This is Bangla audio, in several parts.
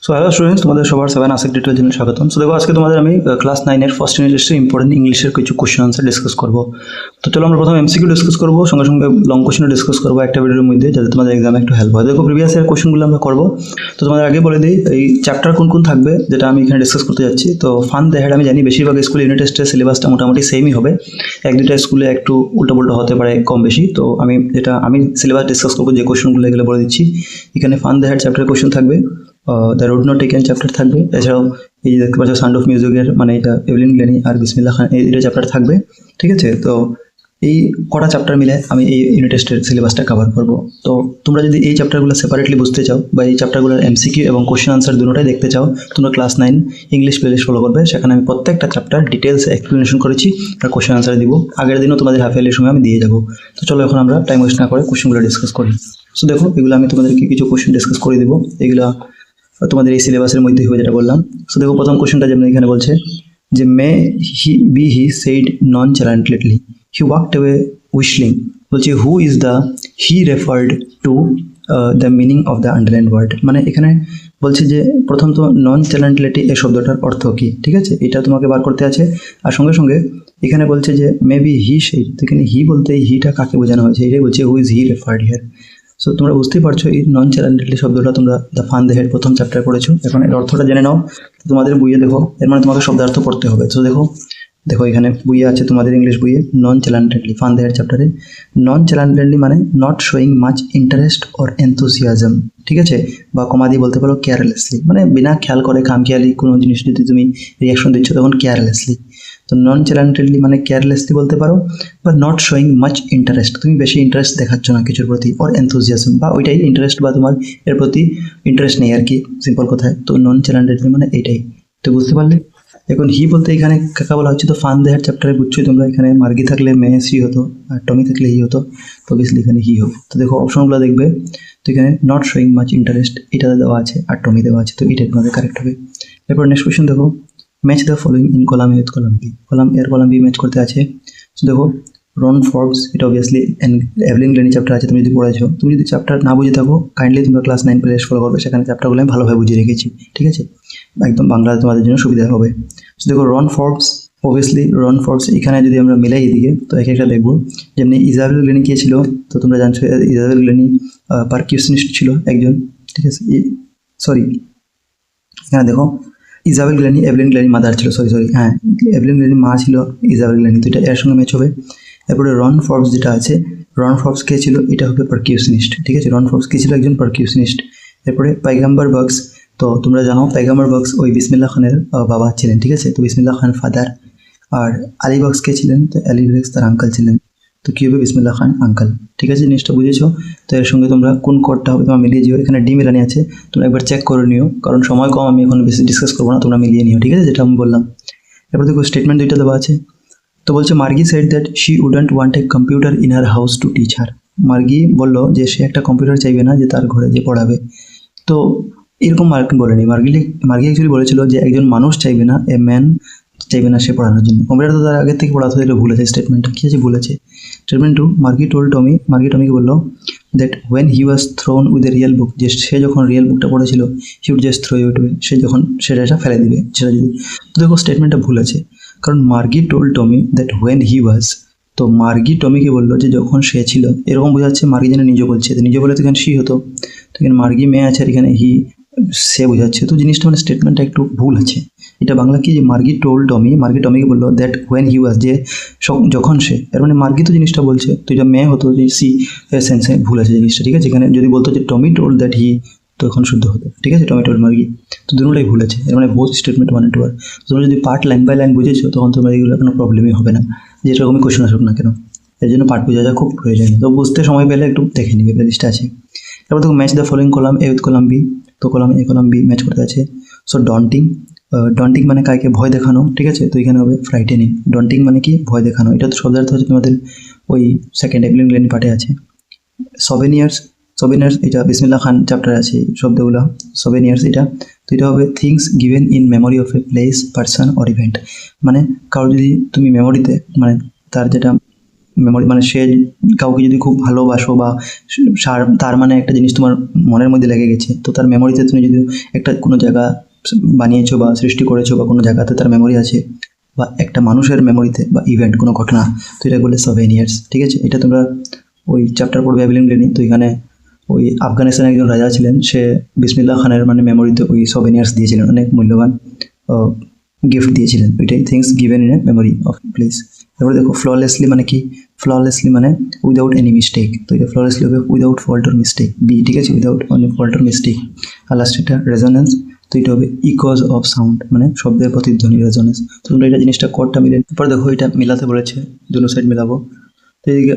সো হ্যালো স্টুডেন্টস, তোমাদের সবার 7 আসাক ডিটেলের জন্য স্বাগতম। সো দেখো, আজকে তোমাদের আমি ক্লাস 9-এর ফার্স্ট ইউনিট টেস্টের ইম্পর্টেন্ট ইংলিশের কিছু কোশ্চেন আনসার ডিসকাস করবো। তো চলো আমরা প্রথমে এমসিকিউ ডিসকাস করবো, সঙ্গে সঙ্গে লং কোশ্চেনও ডিসকাস করবো একটা ভিডিওর মধ্যে, যাতে তোমাদের এক্সামে একটু হেল্প হয়। দেখো, প্রিভিয়াস ইয়ার কোশ্চেনগুলো আমরা করবো। তো তোমাদের আগে বলে দিই এই চ্যাপ্টার কোন কোন থাকবে, যেটা আমি এখানে ডিসকাস করতে যাচ্ছি। তো ফান দ্য হেড, আমি জানি বেশিরভাগ স্কুল ইউনিট টেস্টের সিলেবাসটা মোটামুটি সেমই হবে, এক দুইটা স্কুলে একটু উল্টোপাল্টা হতে পারে কম বেশি। তো আমি সিলেবাস ডিসকাস করবো যে কোশ্চেনগুলো, এগুলো বলে দিচ্ছি। এখানে ফান দ্য হেড চ্যাপ্টারের কোশ্চেন থাকবে, the road not taken chapter থাকবে, এছাড়াও এই যে দেখতে পাচ্ছ সাউন্ড অফ মিউজিকের মানে এটা এভলিন গ্ল্যানি আর বিসমিল্লাহ খান, এই দুটো চ্যাপ্টার থাকবে। ঠিক আছে, তো এই কটা চ্যাপ্টার মিলে আমি এই ইউনিট টেস্টের সিলেবাসটা কভার করবো। তো তোমরা যদি এই চ্যাপ্টারগুলো সেপারেটলি বুঝতে চাও বা এই চ্যাপ্টারগুলোর এমসিকিউ এবং কোশ্চেন আনসার দুটোটাই দেখতে চাও, তোমরা ক্লাস 9 ইংলিশ প্লেলিস্ট ফলো করবে। সেখানে আমি প্রত্যেকটা চ্যাপ্টার ডিটেলস এক্সপ্লেনেশন করেছি আর কোশ্চেন আনসার দিব। আগের দিনও তোমাদের হাফ ইয়ারলির সময় আমি দিয়ে যাবো। তো চলো এখন আমরা টাইম ওয়েস্ট না করে কোশ্চেনগুলো ডিসকাস করি। সো দেখো, এগুলো আমি তোমাদেরকে কিছু কোশ্চেন ডিসকাস করে দিব, এগুলো তোমাদের এই সিলেবাসের মধ্যে হবে যেটা বললাম। সো দেখো, প্রথম কোশ্চেনটা যেমন এখানে বলছে যে he said nonchalantly, he walked away whistling. বলছে who is the he referred to the meaning of the underline word. মানে এখানে বলছে যে প্রথম তো নন চ্যালেন্টলিটি এই শব্দটার অর্থ কী, ঠিক আছে, এটা তোমাকে বার করতে আছে। আর সঙ্গে সঙ্গে এখানে বলছে যে মেবি হি সেইড, তো এখানে হি বলতে এই হিটা কাকে বোঝানো হয়েছে, এটাই বলছে who is he referred here. So তোমরা বুঝতেই পারছো এই নন চ্যালেন্টলি শব্দটা তোমরা দ্য ফান দ্য হেড প্রথম চ্যাপ্টার পড়েছো। এখন এর অর্থটা জেনে নাও। তোমাদের বইয়ে দেখো, এর মানে তোমাকে শব্দার্থ পড়তে হবে। তো দেখো দেখো এখানে বইয়ে আছে, তোমাদের ইংলিশ বইয়ে নন চ্যালেন্টেডলি ফান দ্য হেড চ্যাপ্টারে নন চ্যালেন্টেডলি মানে not showing much interest or enthusiasm, ঠিক আছে, বা কমা দিয়ে বলতে পারো কেয়ারলেসলি, মানে বিনা খেয়াল করে খামখেয়ালি কোনো জিনিস যদি তুমি রিয়াকশন দিচ্ছ তখন কেয়ারলেসলি। তো নন চ্যালেন্টেডলি মানে কেয়ারলেসলি বলতে পারো, বা নট শোয়িং মাচ ইন্টারেস্ট, তুমি বেশি ইন্টারেস্ট দেখাচ্ছ না কিছুর প্রতি, অর এনথুজিয়াজম বা ওইটাই ইন্টারেস্ট বা তোমার এর প্রতি ইন্টারেস্ট নেই আর কি, সিম্পল কথায়। তো নন চ্যালেন্টেডলি মানে এইটাই। তো বুঝতে পারলে? এখন হি বলতে এখানে কাকা বলা হচ্ছে, তো ফান দ্য হেড চ্যাপ্টারে বুঝছোই তোমরা, এখানে মার্গি থাকলে মে সি হতো আর টমি থাকলে হি হতো, তো অবভিয়াসলি এখানে হি হবে। তো দেখো অপশনগুলো দেখবে, তো এখানে নট শোয়িং মাচ ইন্টারেস্ট এটা দেওয়া আছে আর টমি দেওয়া আছে, তো এটাই তোমাদের কারেক্ট হবে। এরপর নেক্সট কোয়েশ্চন দেখো, match the following in column A with column B. Column এর কলাম বি ম্যাচ করতে আছে। তো দেখো রন ফর্বস, এটা অবভিয়াসলি এভলিন গ্ল্যানি চ্যাপ্টার আছে, তুমি যদি পড়েছো। তুমি যদি চ্যাপ্টার না বুঝে থাকো, কাইন্ডলি তোমরা ক্লাস 9 প্লেলিস্ট ফলো করবে, সেখানে চ্যাপ্টারগুলো আমি ভালোভাবে বুঝিয়ে রেখেছি, ঠিক আছে, একদম বাংলা তোমাদের জন্য সুবিধা হবে। তো দেখো রন ফর্বস, অবভিয়াসলি রন ফর্বস এখানে যদি আমরা মিলাই এদিকে, তো এক একটা দেখবো। যেমনি ইজাবেল গ্ল্যানি কে ছিল, তো তোমরা জানছো ইজাবেল গ্ল্যানি পারকিউশনিস্ট ছিল একজন, ঠিক আছে। সরি, এখানে দেখো ইজাবেল গ্ল্যানি এভলিন গ্ল্যানি মাদার ছিল, সরি হ্যাঁ, এভলিন গ্ল্যানি মা ছিল ইজাবেল গ্ল্যানি, তো এটা এর সঙ্গে ম্যাচ হবে। এরপরে রন ফর্বস যেটা আছে, রন ফর্বস কে ছিল, এটা হবে পারকিউশনিস্ট, ঠিক আছে, রন ফর্বস কে ছিল একজন পারকিউশনিস্ট। এরপরে পাইগাম্বার বক্স, তো তোমরা জানো পাইগাম্বার বক্স ওই বিসমিল্লাহ খানের বাবা ছিলেন, ঠিক আছে, তো বিসমিল্লাহ খান ফাদার। আর আলী বক্স কে ছিলেন, তো আলী বক্স তার আঙ্কাল ছিলেন, তো কী হবে বিসমিল্লাহ খান আঙ্কাল, ঠিক আছে, জিনিসটা বুঝেছো। তো এর সঙ্গে তোমরা কোন কোডটা হবে তোমরা মিলিয়ে দিও। এখানে ডি মিলানি আছে, তোমরা একবার চেক করে নিও, কারণ সময় কম, আমি এখন বেশি ডিসকাস করবো না, তোমরা মিলিয়ে নিও, ঠিক আছে, যেটা আমি বললাম। এরপর দেখো স্টেটমেন্ট দুইটা দেওয়া আছে। তো বলছে Margie said that she wouldn't want a computer in her house to teach her. Margie বললো যে সে একটা কম্পিউটার চাইবে না যে তার ঘরে যে পড়াবে। তো এরকম মার্গি বলেনি, মার্গি অ্যাকচুয়ালি বলেছিল যে একজন মানুষ চাইবে না, এ ম্যান চাইবে না সে পড়ানোর জন্য। কম্পিউটার তো তার আগের থেকে পড়াতে হলে ভুল আছে, স্টেটমেন্টটা কী আছে ভুল আছে। স্টেটমেন্ট 2, মার্গি টমিকে বললো that when he was thrown with a real book, যে সে যখন রিয়েল বুকটা পড়েছিল, he would just throw it away, সে যখন সেটা ফেলে দিবে সেটা যদি। তো দেখো স্টেটমেন্টটা ভুল আছে, কারণ Margie told Tommy that when he was, তো মার্গি টমিকে বললো যে যখন সে ছিল, এরকম বোঝাচ্ছে মার্গি যেন নিজে বলছে, তো নিজে বলে তো এখানে সি হতো, তো এখানে মার্গি মেয়ে আছে আর এখানে হি সে বোঝাচ্ছে, তো জিনিসটা মানে স্টেটমেন্টটা একটু ভুল আছে। এটা বাংলা কি, যে মার্গি টোল্ড মার্গি টমিকে বললো দ্যাট ওয়েন হি ওয়াজ, যে যখন সে, এর মানে মার্গি তো জিনিসটা বলছে, তো এটা মেয়ে হতো, যে সি সেন্সে ভুল আছে জিনিসটা, ঠিক আছে। এখানে যদি বলতো যে টমি টোল্ড দ্যাট হি, তো এখন শুদ্ধ হতো, ঠিক আছে, টমি টোল্ড মার্গি, তো দুটোটাই ভুল আছে, এর মানে বোথ স্টেটমেন্ট ওয়ান টু আর। তোমরা যদি পার্ট লাইন বাই লাইন বুঝেছো, তখন তোমার এগুলো কোনো প্রবলেমই হবে না, যে এরকমই কোশ্চেন আসুক না কেন। এর জন্য পার্ট বোঝা খুব প্রয়োজনীয়, তো বুঝতে সময় পেলে একটু দেখে নিবে, প্লেলিস্টে আছে। এবার দেখো match the following column A with column B, তো column A column B match করতে আছে। সো ডন্টিং মানে কাকে ভয় দেখানো, ঠিক আছে, তো এখানে হবে ফ্রাইটেনিং। ডন্টিং মানে কি ভয় দেখানো, এটা তো শব্দার্থ হচ্ছে তোমাদের ওই সেকেন্ড এভলিন গ্ল্যানি পার্টে আছে। সবেনিয়ার্স এটা বিসমিল্লাহ খান চ্যাপ্টারে আছে এই শব্দগুলো, সবেনিয়ার্স এটা, তো এটা হবে things given in memory of a place, person or event, মানে কারো যদি তুমি মেমোরিতে, মানে তার যেটা মেমোরি মানে সে কাউকে যদি খুব ভালোবাসো বা তার মানে একটা জিনিস তোমার মনের মধ্যে লেগে গেছে, তো তার মেমোরিতে তুমি যদি একটা কোনো জায়গা বানিয়েছো বা সৃষ্টি করেছো বা কোনো জায়গাতে তার মেমোরি আছে, বা একটা মানুষের মেমোরিতে বা ইভেন্ট কোনো ঘটনা, তো এটা বলে সভেনিয়ার্স। ঠিক আছে, এটা তোমরা ওই চ্যাপ্টার পড়বে অ্যাবিলিং লেনি। তো এখানে ওই আফগানিস্তানের একজন রাজা ছিলেন, সে বিসমিল্লাহ খানের মানে মেমোরিতে ওই সভেনিয়ার্স দিয়েছিলেন, অনেক মূল্যবান গিফট দিয়েছিলেন। ওইটাই things given in a memory of place. তারপরে দেখো ফ্ললেসলি মানে কি, ফ্ললেসলি মানে উইদাউট এনি মিস্টেক। তো এটা ফ্ললেসলি হবে without fault or mistake, B. ঠিক আছে, without any fault or mistake. আর লাস্ট এটা রেজোনেন্স, তো এটা হবে ইকোজ অফ সাউন্ড মানে শব্দের প্রতিধ্বনি, রেজোনেন্স। তো তোমরা এটা জিনিসটা কোডটা মিলে, তারপর দেখো এটা মিলাতে বলেছে, দুটো সাইড মিলাবো। তো এদিকে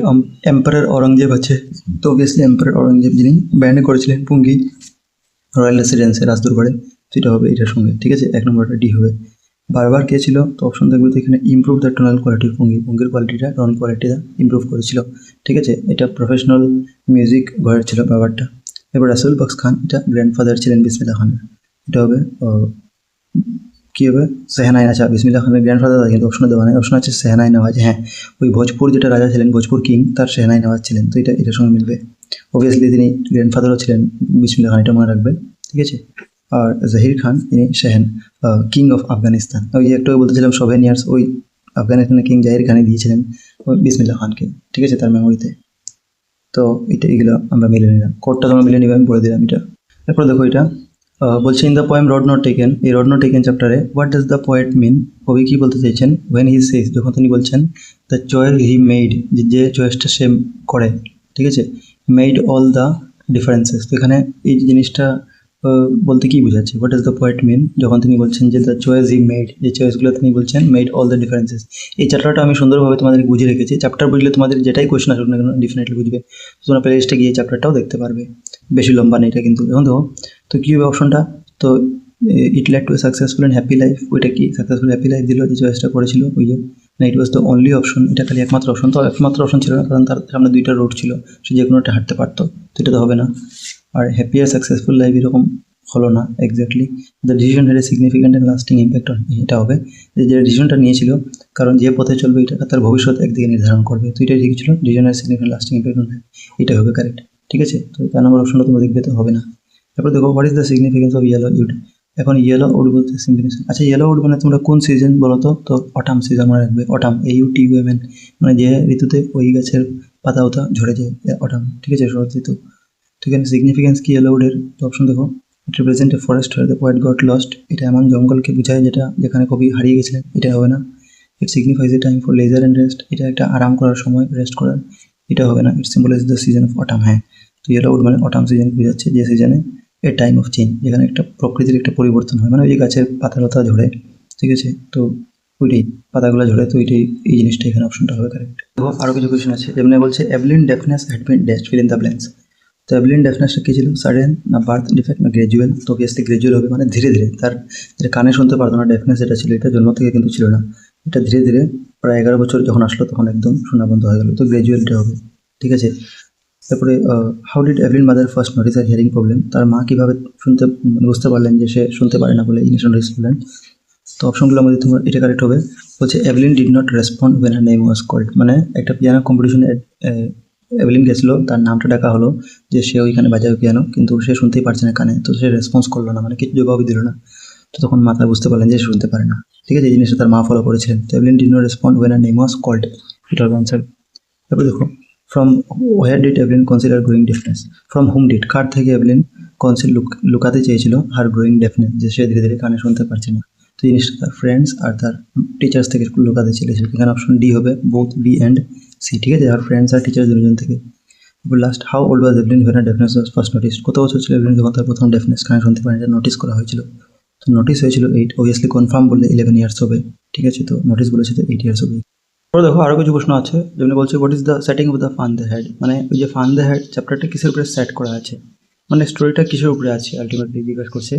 এম্পায়ার অরঙ্গজেব আছে, তো অবভিয়াসলি এম্পায়ার অরঙ্গজেব যিনি ব্যান্ড করেছিলেন পুঙ্গি রয়্যাল রেসিডেন্সের রাজদরবারে, তো এটা হবে এটার সঙ্গে। ঠিক আছে, এক নম্বরটা ডি হবে। বারবার কে ছিল, তো অপশন দেখবে তো এখানে ইমপ্রুভ দ্য টোনাল কোয়ালিটি, পুঙ্গির কোয়ালিটিটা টোন কোয়ালিটিটা ইমপ্রুভ করেছিল। ঠিক আছে, এটা প্রফেশনাল মিউজিক ঘরের ছিল ব্যাপারটা। এবার রাসেল বক্স খান, এটা গ্র্যান্ডফাদার ছিলেন বিসমিল্লাহ খানের। এটা হবে কী হবে, সেহনাই। আচ্ছা, বিসমিল্লাহ খানের গ্র্যান্ডফাদার, কিন্তু অপশনে দেওয়া নেই, অপশন আছে সেহনাই নওয়াজ। হ্যাঁ, ওই ভোজপুর যেটা রাজা ছিলেন, ভোজপুর কিং, তার সেহনাই নওয়াজ ছিলেন। তো এটার সঙ্গে মিলবে। অবভিয়াসলি তিনি গ্র্যান্ডফাদারও ছিলেন বিসমিল্লাহ খান, এটা মনে রাখবে। ঠিক আছে, আর জাহির খান ইনি শাহেন, কিং অফ আফগানিস্তান। ওই যে একটু বলতেছিলাম সভেনিয়ার্স, ওই আফগানিস্তানের কিং জাহির খানই দিয়েছিলেন ওই বিসমিল্লাহ খানকে। ঠিক আছে, তার মেমোরিতে। তো এগুলো আমরা মিলে নিলাম, কোডটা তোমরা মিলে নিবে, আমি বলে দিলাম এটা। এরপর দেখো এটা বলছে in the poem rod not taken, এই রড নট টেকেন চ্যাপ্টারে হোয়াট ডাজ দ্য পোয়েট মিন, কবি কী বলতে চাইছেন, ওয়েন হি সেজ, যখন তিনি বলছেন দ্য চয়েস হি মেড, যে চয়েসটা সে করে। ঠিক আছে, মেড অল দ্য ডিফারেন্সেস। তো এখানে এই জিনিসটা বলতে কী বোঝাচ্ছে, হোয়াট ডাজ দ্য পোয়েট মিন, যখন তিনি বলছেন যে দ্য চয়েস হি মেড, যে চয়েসগুলো তিনি বলছেন মেড অল দ্য ডিফারেন্সেস। এই চ্যাপ্টারটা আমি সুন্দরভাবে তোমাদের বুঝিয়ে রেখেছি। চ্যাপ্টার বুঝলে তোমাদের যেটাই কোয়েশ্চেন আসুক না কেন ডেফিনেটলি বুঝবে। তোমরা প্লে লিস্টে গিয়ে চ্যাপ্টারটাও দেখতে পারবে, বেশি লম্বা নেই এটা কিন্তু। এখন দেখো তো কী হবে অপশনটা, তো it led to a successful and happy life, ওইটা কি সাকসেসফুল হ্যাপি লাইফ দিল যে চয়েসটা করেছিল ওই যে, না ইট ওয়াজ দ্য অনলি অপশন, এটা খালি একমাত্র অপশন। তো একমাত্র অপশন ছিল না, কারণ তার সামনে দুইটা রোড ছিল, সে যে কোনোটা হাঁটতে পারতো, তো এটা তো হবে না। আর হ্যাপি আর সাকসেসফুল লাইফ এরকম হলো না exactly. The decision had a significant and lasting impact on, এটা হবে যে ডিসিশনটা নিয়েছিল, কারণ যে পথে চলবে এটা তার ভবিষ্যৎ একদিকে নির্ধারণ করবে। তো এটাই ঠিক ছিল, decision had significant lasting impact on, এটা হবে কারেক্ট। ঠিক আছে, তো 4 নম্বর অপশনটা তোমরা দেখবে, তো হবে না। তারপর দেখো what is the significance of yellow wood, এখন ইয়েলো উড বলতে সিগনিফিকেন্স। আচ্ছা, ইয়েলো উড মানে তোমরা কোন সিজন বলো তো, অটাম সিজন মনে রাখবে, অটাম AUTUMN, মানে যে ঋতুতে ওই গাছের পাতা উতা ঝরে যায়, অটাম। ঠিক আছে, শরৎ ঋতু। তো এখানে সিগনিফিকেন্স কি ইয়েলো উডের, তো অপশন দেখো, it represent a forest where the poet got lost, এটা এমন জঙ্গলকে বোঝায় যেখানে কবি হারিয়ে গেছিলেন, এটা হবে না। It signifies a time for leisure and rest, এটা একটা আরাম করার সময়, রেস্ট করার, এটা হবে না। It symbolize the season of autumn, হ্যাঁ। তো ইয়েলো উড মানে অটাম সিজন বোঝাচ্ছে, যে সিজনে এ টাইম অফ চেঞ্জ, যেখানে একটা প্রকৃতির একটা পরিবর্তন হয়, মানে ওই যে গাছের পাতালতা ঝরে। ঠিক আছে, তো ওইটাই পাতাগুলো ঝরে, তো ওইটাই এই জিনিসটা এখানে অপশনটা হবে কারেক্ট। দেখো আরও কিছু কোয়েশ্চেন আছে, যেমন বলছে Evelyn ডেফনেস had been dash, feel in the blanks. তো এভলিন ডেফনেসটা কী ছিল, সাডেন না বার্থ ডিফেক্ট না গ্র্যাজুয়াল, তো অবভিয়াসলি গ্র্যাজুয়াল হবে, মানে ধীরে ধীরে। তার যেটা কানে শুনতে পারতো না ডেফনেস যেটা ছিল, এটা জন্ম থেকে কিন্তু ছিল না, এটা ধীরে ধীরে প্রায় 11 বছর যখন আসলো তখন একদম শোনা বন্ধ হয়ে গেল, তো গ্র্যাজুয়ালটা হবে। ঠিক আছে, তারপরে how did Evelyn mother first notice her hearing problem, তার মা কীভাবে বুঝতে পারলেন যে সে শুনতে পারে না বলে ইনিশিয়াল নোটিস করলেন। তো অপশনগুলোর মধ্যে তোমার এটা কারেক্ট হবে, বলছে Evelyn did not respond when her name was called, মানে একটা পিয়ানো কম্পিটিশনে এভলিন গেছিলো, তার নামটা ডাকা হলো যে সে ওইখানে বাজাবে পিয়ানো, কিন্তু সে শুনতেই পারছে না কানে, তো সে রেসপন্স করলো না, মানে কিছু জবাবই দিল না। তো তখন মাতা বুঝতে পারলেন যে সে শুনতে পারে না। ঠিক আছে, এই জিনিসটা তার মা ফলো করেছিলেন। Evelyn did not respond when her name was called, এটা হবে আনসার। তারপর দেখো from war did Evelyn consider growing deafness, from whom did, কার থেকে এভলিন লুকাতে চেয়েছিল হার গ্রোয়িং ডেফনেস, যে সে ধীরে ধীরে কানে শুনতে পারছে না। তো জিনিসটা তার ফ্রেন্ডস আর তার টিচার্স থেকে লুকাতে চেয়েছিল, এখানে অপশন ডি হবে, বোথ বি অ্যান্ড সি। ঠিক আছে, আর ফ্রেন্ডস আর টিচার দুজন থেকে। Last how old was Evelyn when ডেফনেস was first notice, কত বছর ছিল এভলিন যখন তার প্রথম ডেফনেস কানে শুনতে পারেন এটা নোটিস করা হয়েছিল। তো নোটিস হয়েছিল 8, অবভিয়াসলি কনফার্ম বললে 11 ইয়ার্স হবে। ঠিক আছে, তো নোটিস বলেছে তো 8 ইয়ার্স হবে। পরে দেখো আরও কিছু প্রশ্ন আছে, যেমন বলছে what is the setting of the fun the head, মানে ওই যে ফান দ্য হেড চ্যাপ্টারটা কিসের উপরে সেট করা আছে, মানে স্টোরিটা কিসের উপরে আছে আলটিমেটলি জিজ্ঞাসা করছে।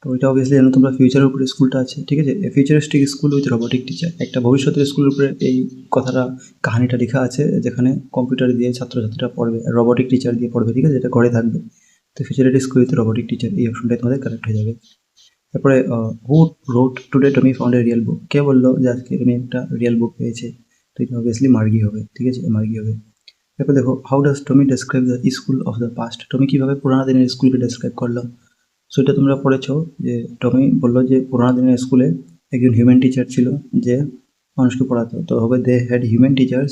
তো ওইটা অবভিয়াসলি জানো তোমরা, ফিউচারের উপরে স্কুলটা আছে। ঠিক আছে, futuristic school with robotic teacher, একটা ভবিষ্যতের স্কুলের উপরে এই কথাটা কাহিনীটা লেখা আছে, যেখানে কম্পিউটার দিয়ে ছাত্রছাত্রীরা পড়বে, রোবোটিক টিচার দিয়ে পড়বে। ঠিক আছে, এটা ঘরে থাকবে। তো futuristic school with robotic teacher, এই অপশনটাই তোমাদের কারেক্ট হয়ে যাবে। তারপরে who wrote today Tommy found a real book, কে বললো যে আজকে তুমি একটা রিয়েল বুক পেয়েছে, তো এটা অবভিয়াসলি মার্গি হবে, ঠিক আছে, মার্গি হবে। এরপর দেখো how does Tommy describe the school of the past, Tommy কীভাবে পুরানো দিনের স্কুলকে ডেসক্রাইব করলো। সো এটা তোমরা পড়েছো যে টমি বললো যে পুরানো দিনের স্কুলে একজন হিউম্যান টিচার ছিল যে মানুষকে পড়াতো, তো হবে they had human teachers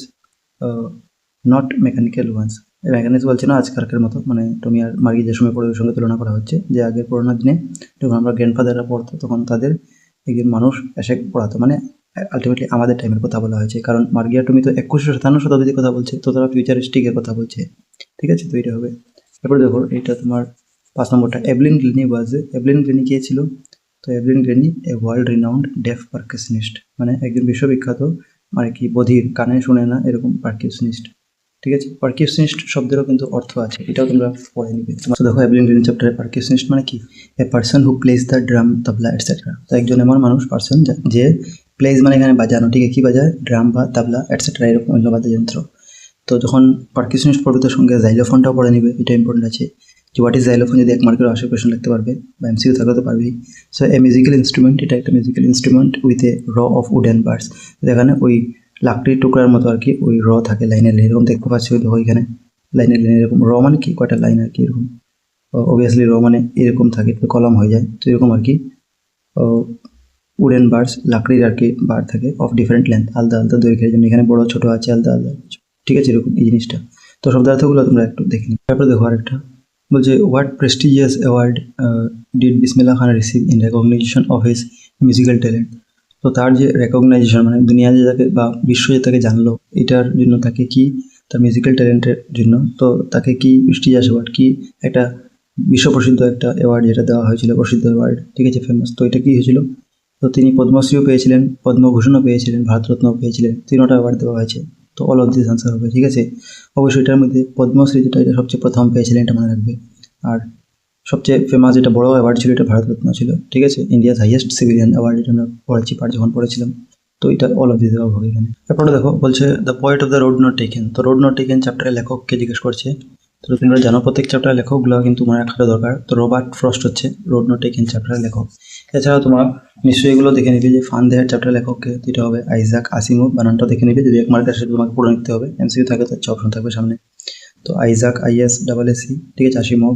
not mechanical ones. Mechanics বলছে না আজকালকার মতো, মানে টমি আর মার্গি যে সময় পড়ে ওর সঙ্গে তুলনা করা হচ্ছে যে আগের পুরোনো দিনে যখন আমরা গ্র্যান্ডফাদাররা পড়তো তখন তাদের একজন মানুষ এসে পড়াতো, মানে আলটিমেটলি আমাদের টাইমের কথা বলা হয়েছে, কারণ মার্গি আর টমি তো 2157 শতাব্দীর কথা বলছে, তো তারা ফিউচারিস্টিকের কথা বলছে, ঠিক আছে, তো এটা হবে। তারপরে দেখো এটা তোমার 5 নম্বরটা, এভলিন গ্লিনি এভলিন গ্লিনি কে ছিল, তো Evelyn Glennie a world renowned deaf percussionist, মানে একজন বিশ্ববিখ্যাত মানে কি বধির, কানে শুনে না এরকম পারকিউশনিস্ট, ঠিক আছে। পারকিউশনিস্ট শব্দেরও কিন্তু অর্থ আছে, এটাও তোমরা পড়ে নিবে। তো দেখো এভলিন গ্লিনি চ্যাপ্টারে পারকিউশনিস্ট মানে কি, a person who place the drum tabla etcetera, তো একজন এমন মানুষ পার্সন যে প্লেস মানে এখানে বাজানো, ঠিক আছে, কি বাজায়, ড্রাম বা তবলা এটসেট্রা এরকম অন্য বাদ্যযন্ত্র। তো যখন পারকিউশনিস্ট পড়বে তার সঙ্গে জাইলোফোনটাও পড়ে নিবে, এটা ইম্পর্টেন্ট আছে যে হোয়াট ইজ জাইলোফোন, যদি 1 মার্কের আশে প্রশ্ন লিখতে পারবে বা এমসিকিউ থাকলে তো পারবেই। সো এ মিউজিক্যাল ইনস্ট্রুমেন্ট, এটা একটা মিউজিক্যাল ইনস্ট্রুমেন্ট উইথ এ র অফ উডেন বার্ডস, এখানে ওই লাকড়ির টুকরার মতো আর কি ওই র থাকে লাইনের লাইন, এরকম দেখতে পাচ্ছি দেখো এখানে লাইনের লাইন এরকম, র মানে কি কয়টা লাইন আর কি এরকম, অবভিয়াসলি র মানে এরকম থাকে তো কলম হয়ে যায়, তো এরকম আর কি উডেন বার্ডস লাকড়ির আর কি বার থাকে অফ ডিফারেন্ট লেন্থ, আলাদা আলাদা দৈর্ঘ্যের জন্য, এখানে বড় ছোট আছে আলাদা আলাদা, ঠিক আছে, এরকম এই জিনিসটা। তো শব্দার্থগুলো তোমরা একটু দেখে নিই। তারপরে দেখো আরেকটা বলছে what prestigious award did Bismillah Khan receive in recognition of his musical talent, তো তার যে রেকগনাইজেশন মানে দুনিয়া যে তাকে বা বিশ্ব যে তাকে জানলো এটার জন্য তাকে কি, তার মিউজিক্যাল ট্যালেন্টের জন্য, তো তাকে কি প্রেস্টিজিয়াস অ্যাওয়ার্ড কি একটা বিশ্ব প্রসিদ্ধ একটা অ্যাওয়ার্ড যেটা দেওয়া হয়েছিল, প্রসিদ্ধ অ্যাওয়ার্ড, ঠিক আছে, ফেমাস, তো এটা কি হয়েছিল, তো তিনি পদ্মশ্রীও পেয়েছিলেন, পদ্মভূষণও পেয়েছিলেন, ভারতরত্নও পেয়েছিলেন, 3টা অ্যাওয়ার্ড দেওয়া হয়েছে, তো অল অফ দিস আনসার হবে, ঠিক আছে। অবশ্যই এটার মধ্যে পদ্মশ্রী যেটা এটা সবচেয়ে প্রথম পেয়েছিলেন এটা মনে রাখবে, আর সবচেয়ে ফেমাস যেটা বড় অ্যাওয়ার্ড ছিল এটা ভারতরত্ন ছিল, ঠিক আছে, ইন্ডিয়াস হাইয়েস্ট সিভিলিয়ান অ্যাওয়ার্ড, এটা আমরা পড়েছি পার যখন পড়েছিলাম, তো এটা অল অফ দিস দেওয়া হবে এখানে। তারপরে দেখো বলছে the poet of the road not taken, তো রোড নট টেকেন চ্যাপ্টারের লেখককে জিজ্ঞেস করছে, তো তোমরা জানো প্রত্যেক চ্যাপ্টারের লেখকগুলো কিন্তু মনে রাখাটা দরকার, তো রবার্ট ফ্রস্ট হচ্ছে রোড নট টেকেন চ্যাপ্টারের লেখক। এছাড়াও তোমরা নিশ্চয়ই এগুলো দেখে নিবে যে ফান দেয়ার চ্যাপ্টার লেখককে, তো এটা হবে আইজাক আসিমোভ, বানানটা দেখে নিবে, যদি 1 মার্কের সাথে তোমাকে পড়ে নিতে হবে, এমসিকিউ থাকে তো 6 অপশন থাকবে সামনে, তো আইজাক ISSE, ঠিক আছে, আসিমোভ।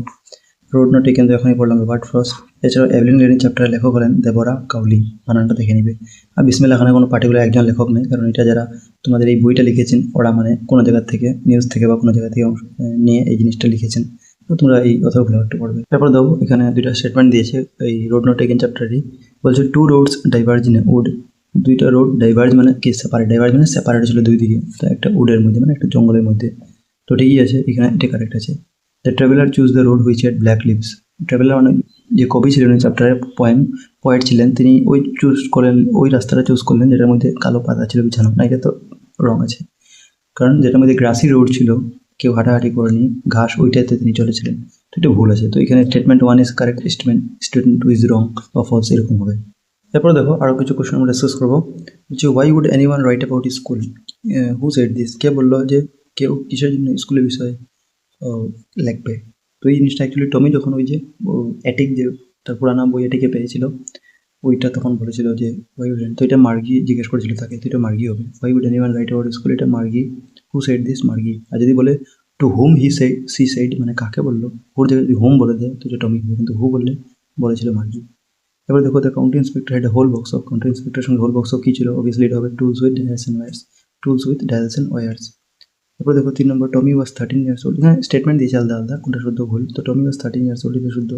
রোড নট টেকেন তো এখনই পড়লাম রবার্ট ফ্রস্ট। এছাড়াও এভলিন গ্লিনি চ্যাপ্টারের লেখক হলেন দেবরা কাউলি, বানানটা দেখে নিবে। আর বিসমিল্লাহ খানের কোনো পার্টিকুলার একজন লেখক নেই, কারণ এটা যারা তোমাদের এই বইটা লিখেছেন ওরা মানে কোনো জায়গা থেকে নিউজ থেকে বা কোনো জায়গা থেকে নিয়ে এই জিনিসটা লিখেছেন, তো তোমরা এই অথরগুলো একটু পড়বে। তারপর দেখো এখানে 2টা স্টেটমেন্ট দিয়েছে এই রোড নট টেকেন চ্যাপ্টারই, বলছে 2 roads diverge in a wood, 2টা রোড ডাইভার্জ মানে কি সেপারেট, ডাইভার্জ মানে সেপারেট ছিল দুই দিকে, তো একটা উডের মধ্যে মানে একটা জঙ্গলের মধ্যে, তো ঠিকই আছে এখানে, এটা কারেক্ট আছে। The traveller choose the road which had black leaves, traveller মানে যে কবি ছিলেন ওই চ্যাপ্টারের পয়েট ছিলেন, তিনি ওই চুজ করলেন, ওই রাস্তাটা চুজ করলেন যেটার মধ্যে কালো পাতা ছিল বিছানো, না এটা তো রং আছে, কারণ যেটার মধ্যে গ্রাসি রোড ছিল কেউ হাঁটাহাঁটি করেনি ঘাস, ওইটাতে তিনি চলেছিলেন, তো এটা ভুল আছে, তো এখানে statement 1 is correct, statement 2 is wrong বা ফলস, এরকম হবে। তারপরে দেখো আরও কিছু কোশ্চেন আমরা ডিসকাস করবো, যে why would anyone write about school, who said this, কে বললো যে কেউ কিসের জন্য স্কুলের বিষয়ে লিখবে, তো এই জিনিসটা অ্যাকচুয়ালি টমি যখন ওই যে অ্যাটিক যে তার পুরানো বই অ্যাটিকে পেয়েছিল ওইটা তখন বলেছিল যে ওয়াই উড, তো এটা মার্গি জিজ্ঞেস করেছিল তাকে, তো এটা মার্গি হবে, why would anyone write about school, এটা মার্গি, হু সেড দিস মার্গি, আর যদি বলে টু হুম সি সেড মানে কাকে বললো, ওর জায়গায় যদি হুম বলে দেয় তো এটা টমি হবে, কিন্তু হু বললে বলেছিল মার্গি। এবার দেখো the county inspector had whole box of, county ইন্সপেক্টরের সঙ্গে হোল বক্স অফ কী ছিল, অবভিয়াসলি এটা হবে tools with dials and wires, tools with dials and wires. তারপর দেখো 3 number, Tommy was 13 years old, হ্যাঁ স্টেটমেন্ট দিয়েছে আলাদা আলাদা, কোনটা শুদ্ধ ভুল, তো টমি ওয়াজ 13 ইয়ার্স ওল্ড এটা শুদ্ধ।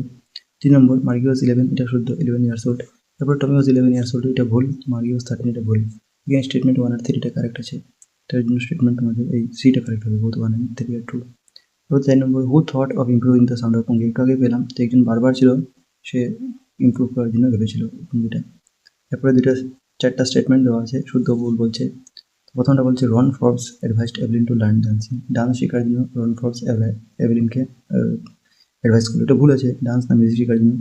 3 নম্বর, মার্গি ওয়াজ 11, এটা শুদ্ধ, 11 ইয়ার্স ওল্ড। তারপর টমি ওয়াজ 11 ইয়ার্স ওল্ড, এটা ভুল, মার্গি ওয়াজ 13, এটা ভুল। এখানে স্টেটমেন্ট 1 আর 3 এটা কারেক্ট আছে, তার জন্য স্টেটমেন্ট তোমাদের এই সিটা কারেক্ট হবে, বোথ 1 and 3 আর 2। তারপর 4 number, who thought of improving the sound of pungi, একটু আগে পেলাম, তো একজন বারবার ছিল সে ইমপ্রুভ করার জন্য ভেবেছিল পঙ্গিটা। তারপরে 4টা স্টেটমেন্ট দেওয়া আছে, শুদ্ধ ভুল বলছে। প্রথমটা বলছে Ron Forbes advised Evelyn to learn dancing, dance শেখার জন্য রন ফর্বস এভলিনকে অ্যাডভাইস করলো, এটা ভুল আছে, ডান্স না মিউজিক শেখার জন্য।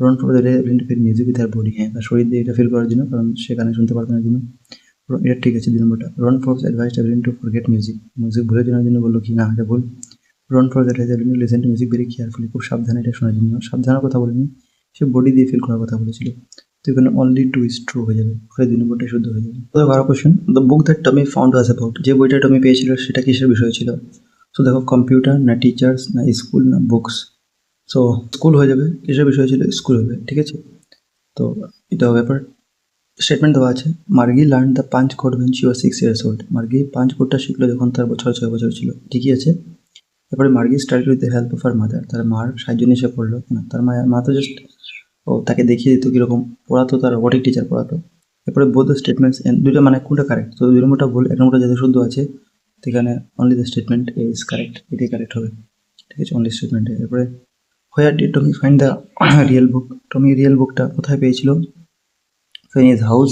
Ron Forbes Evelyn to feel music with her body, হ্যাঁ তার শরীর দিয়ে এটা ফিল করার জন্য, কারণ সে গানে শুনতে পারতো না জন্য, এটা ঠিক আছে। 2 নম্বরটা, Ron Forbes advised Evelyn to forget music, music ভুলে যাওয়ার জন্য বললো কি না, এটা ভুল। Ron Forbes advised Evelyn to listen to music very carefully, খুব সাবধানে এটা শোনার জন্য, সাবধানের কথা বলেনি, সে বডি দিয়ে ফিল করার কথা বলেছিল। তো এখানে অনলি টু ইজ ট্রু হয়ে যাবে, ফলে 2 নম্বরটা শুদ্ধ হয়ে যাবে। তো দেখো আরো question, the book that Tommy found was about, যে বইটা টমি পেয়েছিল সেটা কিসের বিষয় ছিল? সো দেখো কম্পিউটার না টিচার্স না স্কুল না বুকস। সো স্কুল হয়ে যাবে, কিসের বিষয় ছিল? স্কুল হবে, ঠিক আছে। তো এটা হবে ব্যাপার। স্টেটমেন্ট দেওয়া আছে, Margie learn the punch code when she was 6 years old, Margie punch কোডটা শিখলো যখন তার 6 বছর ছিল, ঠিকই আছে। তারপরে Margie start with the help of her mother, তার মার সাহায্য নিয়ে সে পড়লো না, তার মা তো জাস্ট তাকে দেখিয়ে দিত কীরকম পড়াতো, তার রোবোটিক টিচার পড়াতো। এরপরে বোথ দ্য স্টেটমেন্টস, দুইটা মানে কোনটা কারেক্ট? তো 2 নম্বরটা ভুল, 1 নম্বরটা যাতে শুদ্ধ আছে, তো এখানে only the statement is correct, এটাই কারেক্ট হবে, ঠিক আছে, অনলি স্টেটমেন্টে। এরপরে হোয়ার did Tommy find the real book, Tommy real বুকটা কোথায় পেয়েছিল? তো ইন হিজ হাউস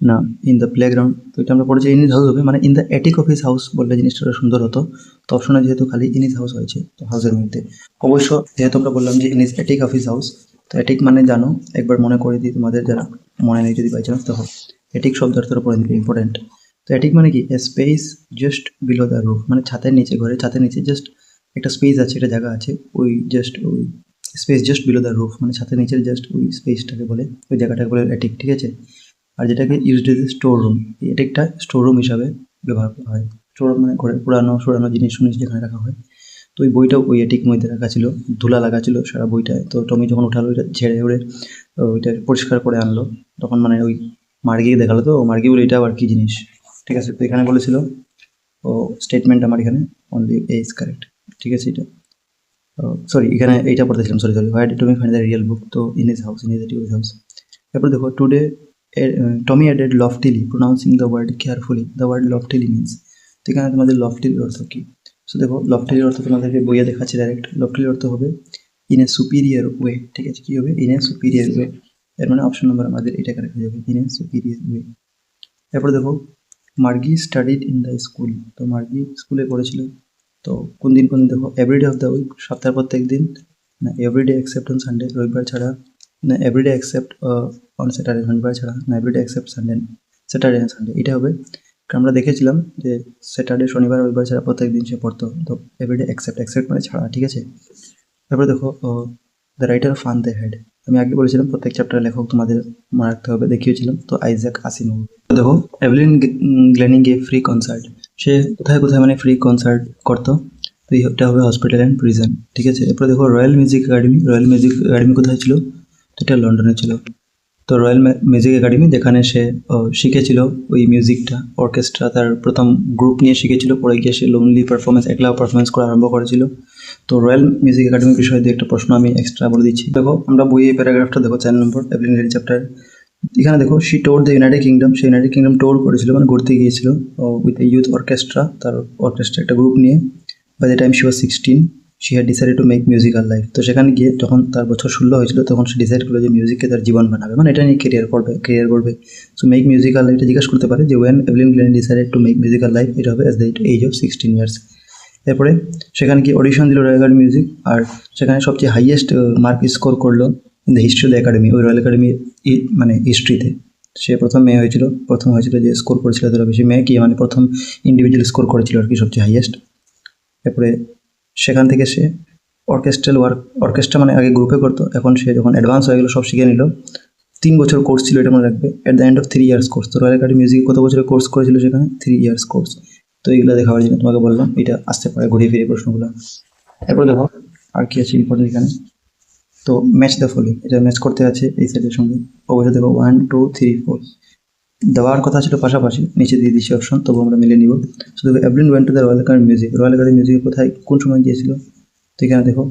না ইন দ্য প্লেগ্রাউন্ড, তো এটা আমরা পড়েছি ইন হিজ হাউস হবে, মানে in the attic of his house বললে জিনিসটা সুন্দর হতো। তো অপশনে যেহেতু খালি ইন হিজ হাউস হয়েছে, তো হাউসের মধ্যে অবশ্য যেহেতু আমরা বললাম যে in his attic of his house, তো অ্যাটিক মানে জানো, একবার মনে করে দিই তোমাদের যারা মনে নেই যদি বাই চান্স, দেখো অ্যাটিক শব্দ অর্থটা পড়ে নিলে ইম্পর্টেন্ট। তো অ্যাটিক মানে কি? A space just below the roof, মানে ছাদের নিচে, ঘরের ছাদের নিচে জাস্ট একটা স্পেস আছে, একটা জায়গা আছে, ওই জাস্ট ওই space just below the roof, মানে ছাদের নিচের জাস্ট ওই স্পেসটাকে বলে, ওই জায়গাটাকে বলে অ্যাটিক, ঠিক আছে। আর যেটাকে used as a store room, এটা একটা স্টোর রুম হিসাবে ব্যবহার করা হয়। স্টোর রুম মানে ঘরে পুরানো জিনিস যেখানে রাখা হয়। তো ওই বইটাও ওই অ্যাটিক মধ্যে রাখা ছিল, ধুলা লাগা ছিল সারা বইটায়। তো টমি যখন উঠালো ওইটা ঝেড়ে উড়ে ওইটা পরিষ্কার করে আনলো, তখন মানে ওই মার্গিকে দেখালো, তো মার্গি বলে এটা আবার কি জিনিস, ঠিক আছে। তো এখানে বলেছিল ও স্টেটমেন্ট আমার এখানে অনলি এ ইজ কারেক্ট, ঠিক আছে। এটা সরি, এখানে এইটা পড়তেছিলাম, sorry where did Tommy find the real book, তো in his house, in his house. তারপর দেখো today Tommy added loftily pronouncing the word carefully, the word loftily means, তো এখানে তোমাদের লফটিলির অর্থ কী? সো দেখো লফটিলির অর্থ তোমাদেরকে বইয়ে দেখাচ্ছি ডাইরেক্ট। লফটিলির অর্থ হবে ইন এ সুপিরিয়ার ওয়ে, ঠিক আছে। কী হবে? ইন এ সুপিরিয়ার ওয়ে, এর মানে অপশন নম্বর আমাদের এটা কারেক্ট হয়ে যাবে, ইন এ সুপিরিয়ার ওয়ে। এরপর দেখো মার্গি স্টাডিড ইন দ্য স্কুল, তো মার্গি স্কুলে পড়েছিল, তো কোন দিন দেখো এভরিডে অফ দ্য উইক, সপ্তাহের প্রত্যেক দিন, না এভরিডে এক্সেপ্ট অন সানডে, রবিবার ছাড়া, না এভরিডে এক্সেপ্ট অন স্যাটারডে, শনিবার ছাড়া, না everyday except Sunday, Saturday and Sunday, এটা হবে। কারণ আমরা দেখেছিলাম যে স্যাটারডে শনিবার রবিবার ছাড়া প্রত্যেক দিন সে পড়তো, তো এভরিডে এক্সেপ্ট মানে ছাড়া, ঠিক আছে। তারপরে দেখো the writer fun the head, আমি আগে বলেছিলাম প্রত্যেক চ্যাপ্টারের লেখক তোমাদের মনে রাখতে হবে, দেখিয়েছিলাম, তো আইজ্যাক আসিমোভ। দেখো এভলিন গ্লেনিং এ ফ্রি কনসার্ট, সে কোথায় কোথায় মানে ফ্রি কনসার্ট করতো, তো এটা হবে হসপিটাল অ্যান্ড প্রিজন, ঠিক আছে। এরপরে দেখো রয়্যাল মিউজিক একাডেমি কোথায় ছিল? তো এটা লন্ডনে ছিল। তো রয়্যাল মিউজিক একাডেমি, যেখানে সে শিখেছিল ওই মিউজিকটা, অর্কেস্ট্রা, তার প্রথম গ্রুপ নিয়ে শিখেছিল, পরে গিয়ে সে লোনলি পারফরমেন্স, একলা পারফরমেন্স করা আরম্ভ করেছিল। তো রয়্যাল মিউজিক একাডেমির বিষয়ে দিয়ে একটা প্রশ্ন আমি এক্সট্রা বলে দিচ্ছি। দেখো আমরা বইয়ে প্যারাগ্রাফটা দেখো 4 নম্বর এভলিন গ্লেনিং চ্যাপ্টার, এখানে দেখো she tour the United Kingdom, সে ইউনাইটেড কিংডম টোর করেছিল মানে ঘুরতে গিয়েছিল উইথ এ ইউথ অর্কেস্ট্রা, তার অর্কেস্ট্রা একটা গ্রুপ নিয়ে। By the time she was 16 she had decided to make musical life, তো সেখানে গিয়ে যখন তার বছর 16 হয়েছিল তখন সে ডিসাইড করলো যে মিউজিককে তার জীবন বানাবে, মানে এটা নিয়ে কেরিয়ার করবে। সো মেক মিউজিক্যাল লাইফটা জিজ্ঞাসা করতে পারে যে when Evelyn Glennie decided to make musical life, এটা হবে at the age of 16 years. এরপরে সেখানে কি অডিশন দিল রয়্যাল একাডেমি মিউজিক, আর সেখানে সবচেয়ে হাইয়েস্ট মার্ক স্কোর করলো in the history of the academy, ওই রয়্যাল একাডেমি মানে হিস্ট্রিতে। সে প্রথম হয়েছিল যে স্কোর করেছিল এতটা বেশি, মেয়ে কি মানে প্রথম ইন্ডিভিজুয়াল স্কোর করেছিল আর কি, সবচেয়ে হাইয়েস্ট। এরপরে সেখান থেকে সে অর্কেস্ট্রা মানে আগে গ্রুপে করতো, এখন সে যখন অ্যাডভান্স হয়ে গেলো সব শিখে নিল। 3 বছর কোর্স ছিল, এটা মনে রাখবে, at the end of 3 years course. তো রয়্যাল একাডেমি মিউজিক কত বছরের কোর্স করেছিল সেখানে? 3 ইয়ার্স কোর্স। তো এইগুলো দেখাবার জন্য তোমাকে বললাম, এটা আসতে পারে ঘুরিয়ে ফিরে প্রশ্নগুলো। এরপর দেখো আর কি আছে ইম্পর্টেন্ট এখানে, তো ম্যাচ দ্য ফলোইং, এটা ম্যাচ করতে আছে এই সাইডের সঙ্গে। অবশ্যই দেখো 1 2 3 4 দেওয়ার কথা ছিল পাশাপাশি, নিচে দিয়ে দিচ্ছি অপশন, তবু আমরা মিলে নিব। সো দেখো Evelyn went to the royal academy music কোথায় কোন সময় গিয়েছিল? তো এখানে দেখো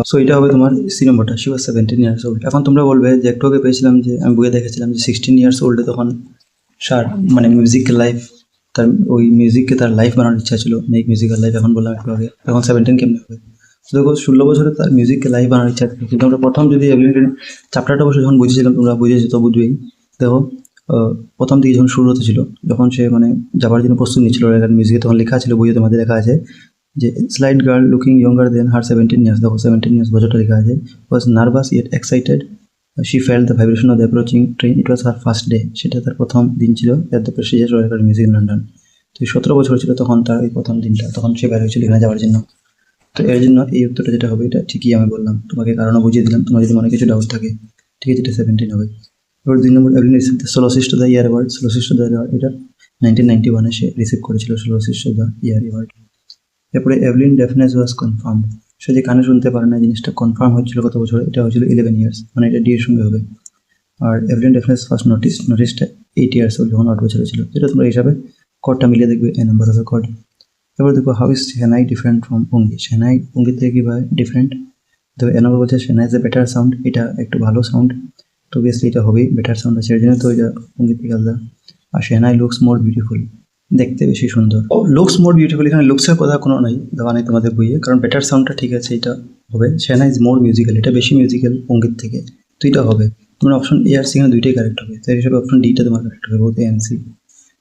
সো এটা হবে তোমার সি নম্বরটা, শি ওয়াজ 17 ইয়ার্স ওল্ড। এখন তোমরা বলবে যে একটু আগে পেয়েছিলাম যে আমি বইয়ে দেখেছিলাম যে 16 ইয়ার্স ওল্ডে তখন মানে মিউজিক লাইফ, তার ওই মিউজিককে তার লাইফ বানানোর ইচ্ছা ছিল, মেক মিউজিক্যাল লাইফ। এখন বললাম একটু আগে, এখন 17 কেমনে হবে? দেখো 16 বছরে তার মিউজিককে লাইভ বানানোর ইচ্ছা ছিল, কিন্তু আমরা প্রথম যদি চ্যাপ্টারটা বসে যখন বুঝেছিলাম, তোমরা বুঝেছো তো বুঝবেই। দেখো প্রথম দিকে যখন শুরু হতেছিল, যখন সে মানে যাবার জন্য প্রস্তুত নিচ্ছিল মিউজিকে, তখন লেখা ছিল বইয়ে, তোমাদের লেখা আছে যে স্লাইড গার্ল লুকিং ইয়ঙ্গার দেন হার 17 ইয়ার্স, দেখো 17 ইয়ার্স বছরটা লেখা আছে, was nervous yet excited, she felt the vibration of the approaching train, it was her first day, সেটা তার প্রথম দিন ছিল at the prestigious royal academy music in London. তো 17 বছর ছিল তখন তার এই প্রথম দিনটা, তখন সে বের হয়েছিল এখানে যাওয়ার জন্য। তো এর জন্য এই উত্তরটা যেটা হবে এটা ঠিকই আমি বললাম, তোমাকে কারণও বুঝিয়ে দিলাম, তোমার যদি মনে কিছু ডাউট থাকে, ঠিক আছে, এটা 17 হবে। এবার 2 number Evelyn receive the soloist of the year award. Soloist of the year এটা 1991 সে রিসিভ করেছিল soloist of the year award. এরপরে এভলিন ডেফনেস ওয়াজ কনফার্মড, সে যে কানে শুনতে পারে না জিনিসটা কনফার্ম হচ্ছিল কত বছরে, এটা হয়েছিল 11 ইয়ার্স, মানে এটা ডি এর সঙ্গে হবে। আর এভলিন ডেফনেস ফার্স্ট নোটিসটা 8 ইয়ার্স ওল্ড, যখন 8 বছরে ছিল। যেটা তোমরা হিসাবে কডটা মিলিয়ে দেখবে এ নাম্বার হবে কড। এবার দেখো হাউ ইজ সেনাই ডিফারেন্ট ফ্রম অঙ্গি, সেনাই অঙ্গির থেকে কীভাবে ডিফারেন্ট। তো এ নম্বর বলছে সেনাই ইজ এ বেটার সাউন্ড, এটা একটু ভালো সাউন্ড, তো অবভিয়াসলি এটা হবেই বেটার সাউন্ড আছে, এর জন্য তো এটা অঙ্গির থেকে আলাদা। আর সেনাই লুকস মোর বিউটিফুল, দেখতে বেশি সুন্দর। লুকস মোর বিউটিফুল, এখানে লুকসের কথা কোনো নাই, দেওয়া নেই তোমাদের বইয়ে, কারণ বেটার সাউন্ডটা ঠিক আছে, এটা হবে। সেনা ইজ মোর মিউজিক্যাল, এটা বেশি মিউজিক্যাল অঙ্গিত থেকে, তো এটা হবে। তোমার অপশন এ আর সি এখানে দুইটাই কারেক্ট হবে, তো এই হিসাবে অপশন ডিটা তোমার কারেক্ট হবে, বোথ এ এন্ড সি।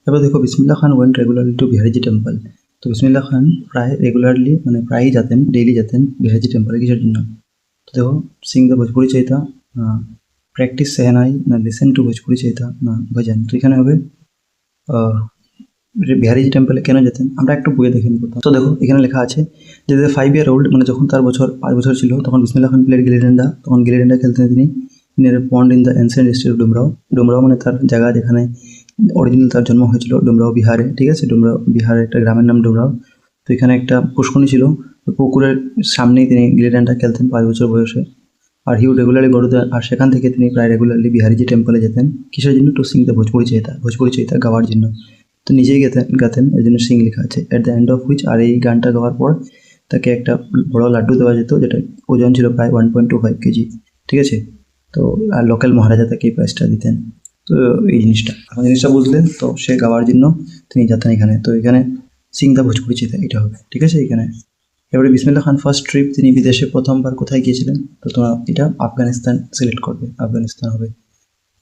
এবার দেখো বিসমিল্লাহ খান ওয়েন্ট রেগুলারলি টু বিহারিজি টেম্পল, তো বিসমিল্লাহ খান প্রায় রেগুলারলি মানে প্রায়ই যেতেন, ডেইলি যেতেন বিহারিজি টেম্পলে, কিসের জন্য। তো দেখো সিং দ্য ভোজপুরি চাইতা, প্র্যাকটিস সেহনাই, না লিসেন টু ভোজপুরি চাইতা, না ভজন। তো এখানে হবে বিহারিজি টেম্পলে কেন যেতেন, আমরা একটু বইয়ে দেখে নিব। তো দেখো এখানে লেখা আছে যে 5 year old, মানে যখন তার 5 বছর ছিল তখন বিসমিল্লাহ খান প্লেড গিলি ডান্ডা, তখন গিলি ডান্ডা খেলতেন তিনি pond in the ancient district of Dumraon. Dumraon মানে তার জায়গা যেখানে অরিজিনাল তার জন্ম হয়েছিল, ডুমরাও বিহারে, ঠিক আছে। ডুমরাও বিহারের একটা গ্রামের নাম ডুমরাও। তো এখানে একটা পুষ্করণী ছিল, পুকুরের সামনেই তিনি গিলি ডান্ডা খেলতেন 5 বছর বয়সে। আর হিউ রেগুলারলি গড়তে, আর সেখান থেকে তিনি প্রায় রেগুলারলি বিহারিজি টেম্পলে যেতেন, কিসের জন্য, টু সিং দ্য ভোজপুরি চাইতা গাওয়ার জন্য। তো নিজেই গাতেন, এর জন্য সিং লেখা আছে। At the end of which, আর এই গানটা গাওয়ার পর তাকে একটা বড় লাড্ডু দেওয়া যেত, যেটা ওজন ছিল প্রায় 1.25 কেজি, ঠিক আছে। তো আর লোকাল মহারাজা তাকে এই প্রাইসটা দিতেন। তো এই জিনিসটা এখন জিনিসটা বুঝলেন, তো সে গাওয়ার জন্য তিনি যেতেন এখানে। তো এখানে সিং দ্য ভোজপুরি চাইতা এটা হবে, ঠিক আছে এখানে। এবারে বিসমিল্লাহ খান ফার্স্ট ট্রিপ, তিনি বিদেশে প্রথমবার কোথায় গিয়েছিলেন, তো তোমরা এটা আফগানিস্তান সিলেক্ট করবে, আফগানিস্তান হবে।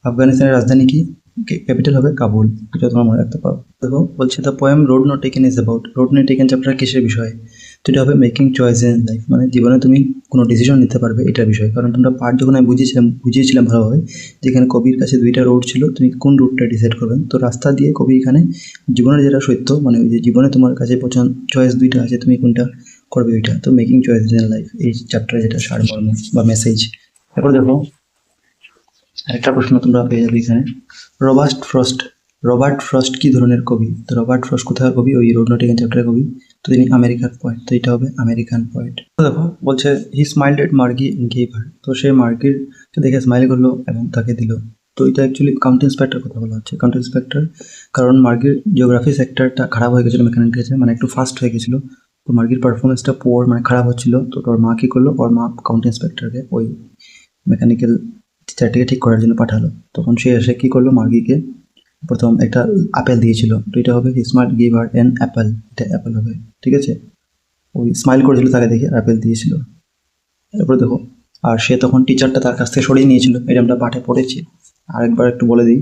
আফগানিস্তানের রাজধানী কি, ক্যাপিটাল হবে কাবুল, এটা তোমরা মনে রাখতে পারো। দেখো বলছে the poem road not taken is about, road not taken chapter কিসের বিষয়ে, তো এটা হবে মেকিং চয়েস ইন লাইফ, মানে জীবনে তুমি কোনো ডিসিশন নিতে পারবে এটার বিষয়ে। কারণ তোমরা পার্ট যখন আমি বুঝিয়েছিলাম ভালোভাবে, যেখানে কবির কাছে 2টা রোড ছিল, তুমি কোন রুটটা ডিসাইড করবেন। তো রাস্তা দিয়ে কবি এখানে জীবনের যেটা সত্য, মানে ওই যে জীবনে তোমার কাছে চয়েস 2টা আছে, তুমি কোনটা করবে ওইটা। তো মেকিং চয়েস ইন লাইফ এই চ্যাপ্টারে যেটা সারমর্ম বা মেসেজ। এরপর দেখো একটা প্রশ্ন তোমরা পেয়ে যাবে এখানে, রবার্ট ফ্রস্ট কি ধরনের কবি। তো রবার্ট ফ্রস্ট কোথাকার কবি, ওই রোড নট টেকেন চ্যাপ্টারের কবি। তো তিনি আমেরিকার পয়েট, তো এটা হবে আমেরিকান পয়েট। তো দেখো বলছে হি স্মাইলড এট মার্গি এন্ড গেভ হার, তো সে মার্গির দেখে স্মাইল করলো এবং তাকে দিল। তো এটা অ্যাকচুয়ালি কাউন্টি ইন্সপেক্টর কথা বলা হচ্ছে, কাউন্টি ইন্সপেক্টর, কারণ মার্গির জিওগ্রাফি সেক্টরটা খারাপ হয়ে গেছিলো মেকানিক্যাল, মানে একটু ফাস্ট হয়ে গেছিলো। তো মার্গির পারফরমেন্সটা পুয়ার, মানে খারাপ হচ্ছিল। তো ওর মা কী করলো, ওর মা কাউন্টি ইন্সপেক্টরকে ওই মেকানিক্যাল টিচারটিকে ঠিক করার জন্য পাঠালো। তখন সে এসে কী করলো, মার্গিকে প্রথম একটা আপেল দিয়েছিল। তো এটা হবে smart give her an Apple, এটা অ্যাপেল হবে, ঠিক আছে। ওই স্মাইল করেছিল তাকে দেখে, আপেল দিয়েছিল। এরপরে দেখো, আর সে তখন টিচারটা তার কাছ থেকে সরিয়ে নিয়েছিল, এটা আমরা পাঠে পড়েছি। আরেকবার একটু বলে দিই,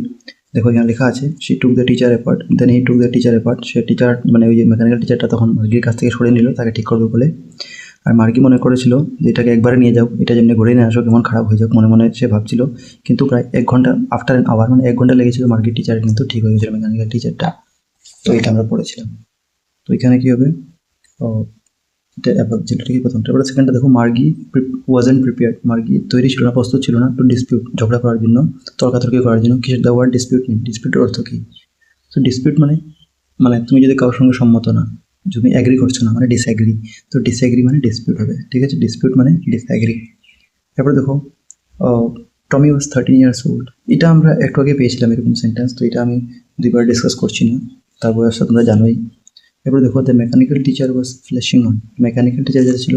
দেখো এখানে লেখা আছে she took the teacher apart, then he took the teacher apart, সে টিচার মানে ওই যে মেকানিক্যাল টিচারটা তখন মার্গির কাছ থেকে সরিয়ে নিল তাকে ঠিক করবে বলে। আর মার্গি মনে করেছিল যে এটাকে একবারে নিয়ে যাও, এটা যেমনি ঘুরে নিয়ে আসো, কেমন খারাপ হয়ে যাক, মনে মনে সে ভাবছিল। কিন্তু প্রায় 1 ঘন্টা আফটার অ্যান আওয়ার, মানে 1 ঘন্টা লেগেছিল মার্গির টিচার কিন্তু ঠিক হয়ে গেছিল মেকানিক্যাল টিচারটা। তো এটা আমরা পড়েছিলাম। তো এখানে কী হবে, এটা অ্যাপাল যেটা ঠিক প্রথমটা। এবার সেকেন্ডটা দেখো, মার্গি ওয়াজেন্ট প্রিপেয়ার্ড, মার্গি তৈরি ছিল না, প্রস্তুত ছিল না টু ডিসপিউট, ঝগড়া করার জন্য, তর্কাতর্কি করার জন্য। কিসের, দ্য ওয়ার্ড ডিসপিউট মিন, ডিসপিউটের অর্থ কী। তো ডিসপিউট মানে তুমি যদি কারোর সঙ্গে সম্মত না, তুমি অ্যাগ্রি করছো না, মানে ডিসঅ্যাগ্রি। তো ডিসঅ্যাগ্রি মানে ডিসপিউট হবে, ঠিক আছে, ডিসপিউট মানে ডিসঅ্যাগ্রি। এরপরে দেখো টমি ওয়াজ 13 years old, এটা আমরা একটু আগে পেয়েছিলাম এরকম সেন্টেন্স, তো এটা আমি 2বার ডিসকাস করছি না, তার বয়সটা তোমরা জানোই। এরপরে দেখো the mechanical teacher was flashing on, mechanical teacher যেটা ছিল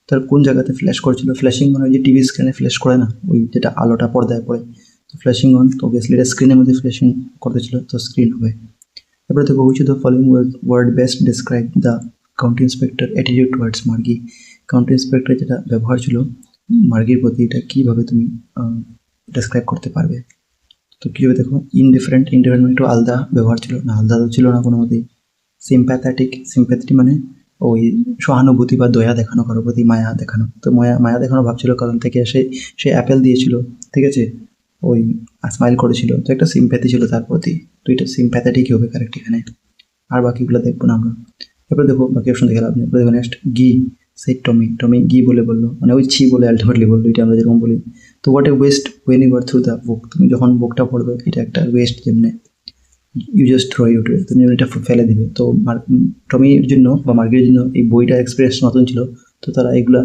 তার কোন জায়গাতে ফ্ল্যাশ করেছিল। ফ্ল্যাশিং মানে ওই যে টিভি স্ক্রিনে ফ্ল্যাশ করে না, ওই যেটা আলোটা পর্দায় পড়ে, তো ফ্ল্যাশিং অন, তো অবভিয়াসলি এটা স্ক্রিনের মধ্যে ফ্ল্যাশিং করতেছিল, তো স্ক্রিন হবে। এরপরে দেখো which of the following word best describe the county inspector attitude towards Margie, county inspector যেটা ব্যবহার ছিল মার্গির প্রতি, এটা কীভাবে তুমি ডিসক্রাইব করতে পারবে। তো কীভাবে দেখো, ইনডিফারেন্ট মানে একটু আলাদা ব্যবহার ছিল না, আলাদা তো ছিল না কোনো মতেই। সিম্প্যাথেটিক মানে ওই সহানুভূতি বা দয়া দেখানো, কারোর প্রতি মায়া দেখানো। তো মায়া দেখানো ভাবছিল, কারণ থেকে সে অ্যাপেল দিয়েছিল, ঠিক আছে, ওই স্মাইল করেছিল, তো একটা সিম্প্যাথি ছিল তার প্রতি। তো এটা সিম্প্যাথেটিকই হবে কারেক্ট এখানে, আর বাকিগুলো দেখবো না আমরা। এরপরে দেখো বাকি অপশন দেখে লাভ নেই। এরপরে দেখো নেক্সট, সেই টমি গি বলে বললো, মানে ওই ছি বলে আলটিমেটলি বললো, এটা আমরা যেরকম বলি। তো what a waste when you are through the book, তুমি যখন বুকটা পড়বে এটা একটা ওয়েস্ট, যেমনি ইউ জাস্ট থ্রো ইট, তুমি এটা ফেলে দিবে। তো টমির জন্য বা মার্কের জন্য এই বইটা এক্সপিরিয়েন্স নতুন ছিল, তো তারা এগুলা